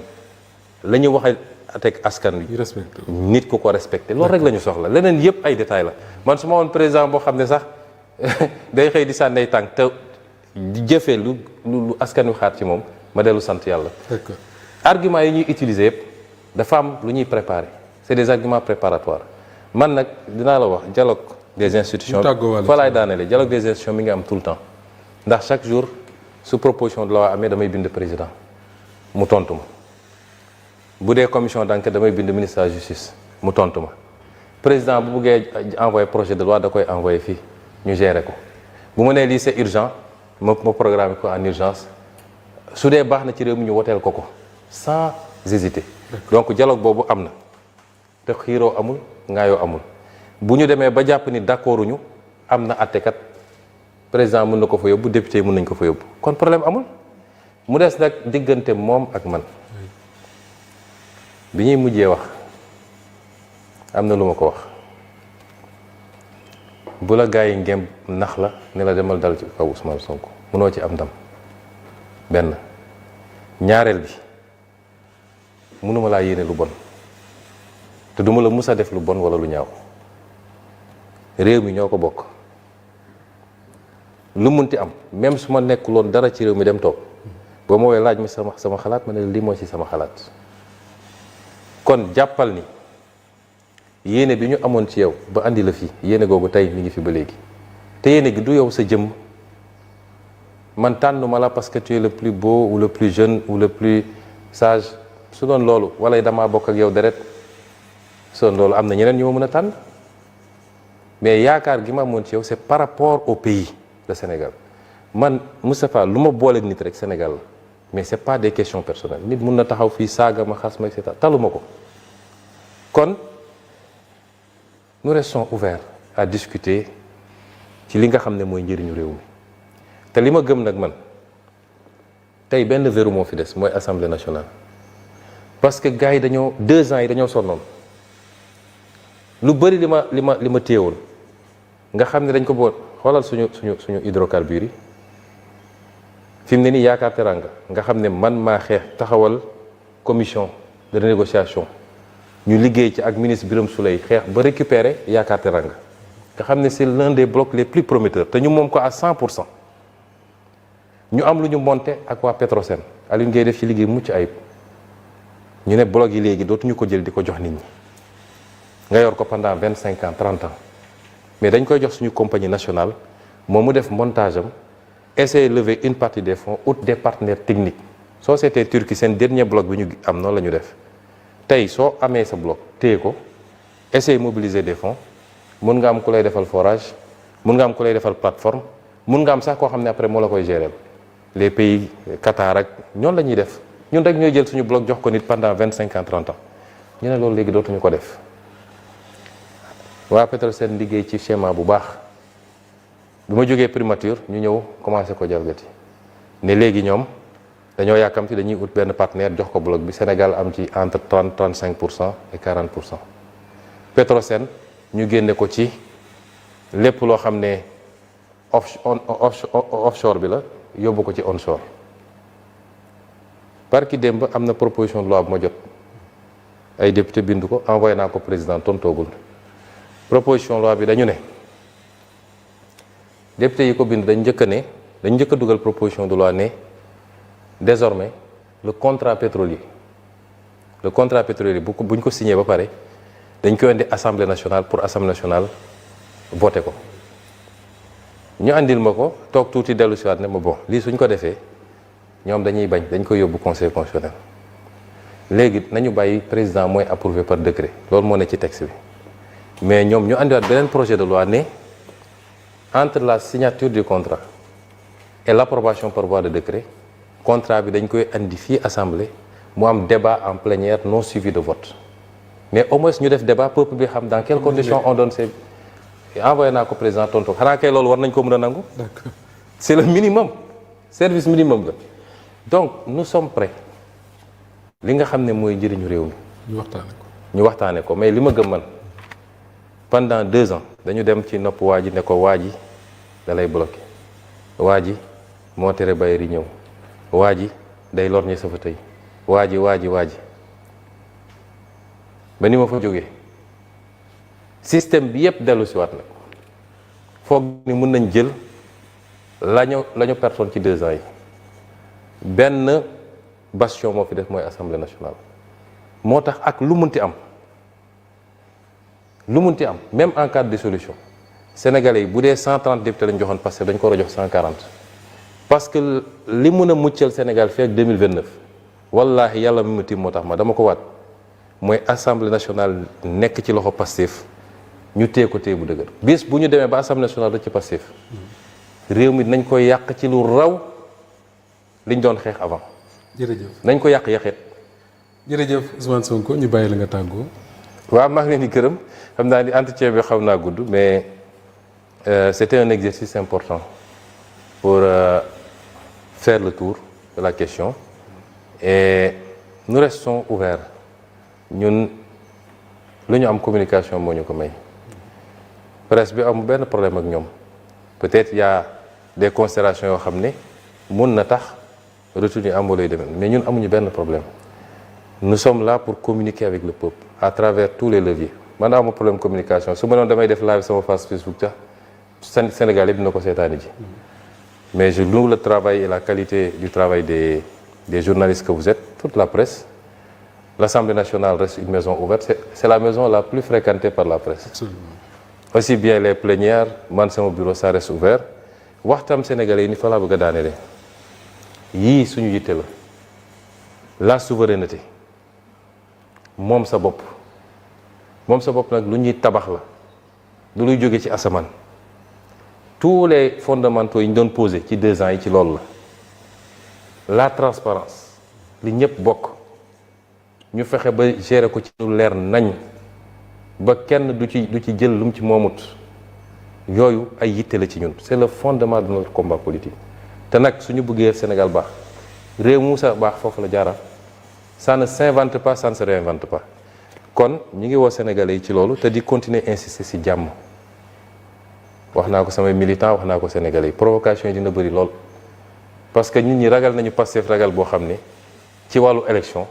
la ñu wax teg askan wi nit ku ko respecté loolu rek la ñu soxla leneen yëpp ay détails la man su ma woon président boo xam ne sax day xëy di sànnay tànk te di jëfee lu askan wi xaar ci moom ma dellu sant yàlla. D'accord. arguments yi ñuy utiliser yëpp dafa am lu ñuy préparer c'est des arguments préparatoires man nag dinaa la wax dialogue des institutions fa laay daanele dialogue des institutions mi ngi am tout le temps ndax chaque jour su proposition de loi amee damay bind président mu tontu ma bu dee commission d'enquête damay bind ministre de la justice mu tontu ma président bu buggee envoyer projet de loi da koy envoyer fii ñu gérer ko bu ma nee lii c'est urgent ma programme ko en urgence su dee baax na ci réew mi ñu woteel ko sans hésiter donc dialogue boobu am na te xiiroo amul ngaayoo amul bu ñu demee ba jàpp ni d'accorduñu am na àttekat président mën na ko fa yóbbu député yi mën nañ ko fa yóbbu kon problème amul mu des nag diggante moom ak man bi ñuy mujjee wax am na lu ma ko wax bu la gaa yi ngem nax la ne la demal dal ci kaw Ousmane Sonko mënoo ci am ndam benn ñaareel bi mënuma laa yéene lu bon te duma la mus a def lu bon wala lu ñaaw réew mi ñoo ko bokk lu munti am même su ma nekkuloon dara ci réew mi dem toog boo ma woowee laaj mi sama xalaat ma ne lii moo ci sama xalaat kon jàppal ni yéene bi ñu amoon ci yow ba andi la fii yéene googu tey mi ngi fi ba léegi te yéene gi du yow sa jëmm man tànnuma la parce que tu es le plus beau ou le plus jeune ou le plus sage su doon loolu wala damaa bokk ak yow deret su doon loolu am na ñeneen ñu ma mën a tànn mais yaakaar gi ma amoon ci yow c'est par rapport au pays le Sénégal man Moustapha lu ma booleeg nit rek Sénégal la mais c'est pas des questions personnelles nit mun na taxaw fii saaga ma xas ma et cetera taluma ko kon nous restons ouverts à discuter ci li nga xam ne mooy njëriñu réew mi te li ma gëm nag man tey benn verrou moo fi des mooy assemblée nationale parce que gars yi dañoo 2 ans yi dañoo sonnoon lu bëri li ma téyewoon nga xam ne dañ ko boot xoolal suñu hydrocarbures yi fi mu ne nii yaakaar teranga nga xam ne man maa xeex taxawal commission de renégociation ñu liggéey ci ak ministre Birame Souleye xeex ba récupérer yaakaar teranga nga xam ne c'est l'un des blocs les plus prometteurs te ñu moom ko à 100%. ñu am lu ñu monté ak waa Petrosen Aline Gueye def ci liggéey mucc ayib ñu ne bloc yi léegi dootuñu ko jël di ko jox nit ñi nga yor ko pendant 25 ans 30 ans mais dañ koy jox suñu compagnie nationale moom mu def montage am essayer lever une partie des fonds out des partenaires techniques société turque seen dernier bloc bi ñu am noonu la ñu def tey soo amee sa bloc téye ko essayer mobiliser des fonds mun nga am ku lay defal forage mun nga am ku lay defal plateforme mun nga am sax koo xam ne après moo la koy gérer les pays Qatar ak ñoonu la ñuy def ñun rek ñooy jël suñu bloc jox ko nit pendant 25 ans 30 ans ñu ne loolu léegi dootuñu ko def waa Petrosen liggéey ci schéma bu baax bi ma jógee primature ñu ñëw commencé ko jalgati ne léegi ñoom dañoo yàkkamti dañuy ut benn partenaire jox ko bloc bi Sénégal am ci entre 30-35% et 40%. Petrosen ñu génne ko ci lépp loo xam ne offshore bi la yóbbu ko ci onshore barki démb am na proposition de loi bu ma jot ay député bind ko envoyé naa ko président tontoogul proposition de loi bi dañu ne député yi ko bind dañ njëkk a dugal proposition de loi ne désormais le contrat pétrolier bu ñu ko signé ba pare dañ koy indi assemblée nationale pour assemblée nationale voté ko ñu andil ma ko toog tuuti dellu si waat ne ma bon lii suñ ko defee ñoom dañuy bañ dañ koy yóbbu conseil constitutionnel léegi nañu bàyyi président mooy approuvé par décret loolu moo ne ci texte bi mais ñoom ñu andiwaat beneen projet de loi ne entre la signature du contrat et l'approbation par voie de décret contrat bi dañ koy andi fii assemblée mu am débat en plénière non suivi de vote mais au moins ñu def débat peuple bi xam dans quelles conditions on donne ces envoyé naa ko président tontu xanaa kay loolu war nañ ko mën a nangu. D'accord. C'est le minimum service minimum la donc nous sommes prêts li nga xam ne mooy njëriñu réew mi ñu waxtaane ko mais li ma gëm man pendant 2 ans dañu dem ci nopp waa ji ne ko waa ji da lay bloqué waa ji moo tere bayeer yi ñëw waa ji day lor ñi sa fa tey waa ji ba ni ma fa jógee système bi yépp dellu si waat na foog ni mën nañ jël la ñu pertoon ci 2 ans yi benn bastion moo fi def mooy assemblée nationale moo tax ak lu munti am même en cas de dissolution sénégalais yi bu dee 130 députés lañ joxoon parce que dañ ko war a jox 140 parce que li mun a muccal Sénégal fii ak 2029 wallaahi yàlla mi ma tiim moo tax ma dama ko waat mooy assemblée nationale nekk ci loxo Pastef ñu téye ko téye bu dëgër bis bu ñu demee ba assemblée nationale rek ci Pastef réew mi nañ koy yàq ci lu raw liñ doon xeex avant. jërëjëf nañ ko yàq yaxeet. jërëjëf Ousmane Sonko ñu bàyyi la nga tàggoo. waaw maa ngi leen di gërëm xam naa ni entretien bi xaw naa gudd mais c'était un exercice important pour faire le tour de la question et nous restons ouverts ñun lu ñu am communication moo ñu ko may presse bi am benn problème ak ñoom peut-être y a des considérations yoo xam ne mun na tax retenue am lay demee mais ñun amuñu benn problème nous sommes là pour communiquer avec le peuple à travers tous les leviers man amu problème communication su ma doon damay def live sama page Facebook ca Sénégal yëpp dina ko seetaani ji mais je loue le travail et la qualité du travail des journalistes que vous êtes, toute la presse. L'Assemblée nationale reste une maison ouverte, c'est la maison la plus fréquentée par la presse. Absolument. Aussi bien les plénières, man sama bureau ça reste ouvert waxtam sénégalais yi ni fa laa bëgg a daanele yii suñu yitte la souveraineté moom sa bopp nag lu ñuy tabax la du luy jóge ci asamaan tous les fondamentaux yi ñu doon posé ci 2 ans yi ci loolu la transparence li ñëpp bokk ñu fexe ba gérer ko ci lu leer nañ ba kenn du ci jël lu mu ci moomut yooyu ay yitte la ci ñun c'est le fondement de notre combat politique te nag suñu bëggee Sénégal baax réew mu sa baax foofu la jaara ça ne s'invente pas, ça ne se réinvente pas kon ñi ngi woo Sénégalais yi ci loolu te di continuer insister ci jàmm wax naa ko samay militants wax naa ko Sénégalais yi provocation yi dina bëri lool parce que nit ñi ragal nañu Pastef ragal boo xam ne ci wàllu élection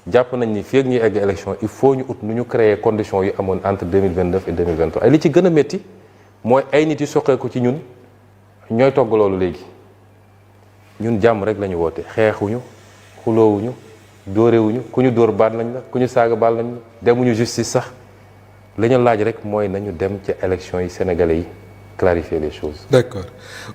jàpp nañ ni fii ak ñuy egg élection il faut ñu ut nu ñu créer conditions yu amoon entre 2029 et 2023 ay li ci gën a métti mooy ay nit yu soqeeku ci ñun ñooy togg loolu léegi ñun jàmm rek la ñu woote xeexuñu xuloowuñu dóorewuñu ku ñu dóor baal nañ la ku ñu saaga baal nañ la demuñu justice sax la ñu laaj rek mooy nañu dem ci élection yi sénégalais yi clarifier les choses. d'accord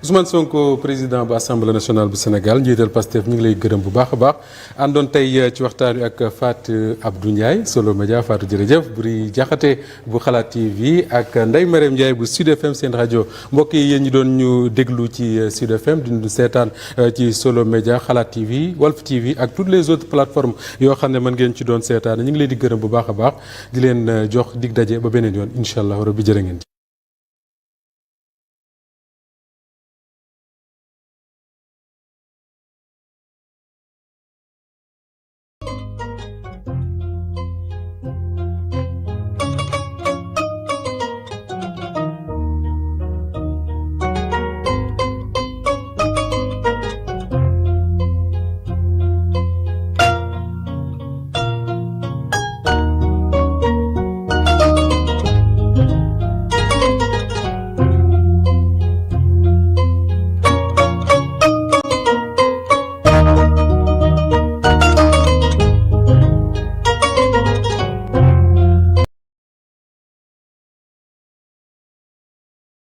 Ousmane Sonko président bu assemblée nationale bu Sénégal njiital Pastef ñu ngi lay gërëm bu baax a baax àndoon tey ci waxtaan wi ak Fatou Abdou Ndiaye Solo Média Fatou jërëjëf Buri Jaxate bu Xalaat TV ak Ndeye Marème Ndiaye bu Sud FM seen rajo mbokk yi yéen ñi doon ñu déglu ci Sud FM di ñu seetaan ci Solo Média Xalaat TV Walf TV ak toutes les autres plateformes yoo xam ne mën ngeen ci doon seetaan ñu ngi leen di gërëm bu baax a baax di leen jox dig daje ba beneen yoon incha allah rabbi jërë ngeen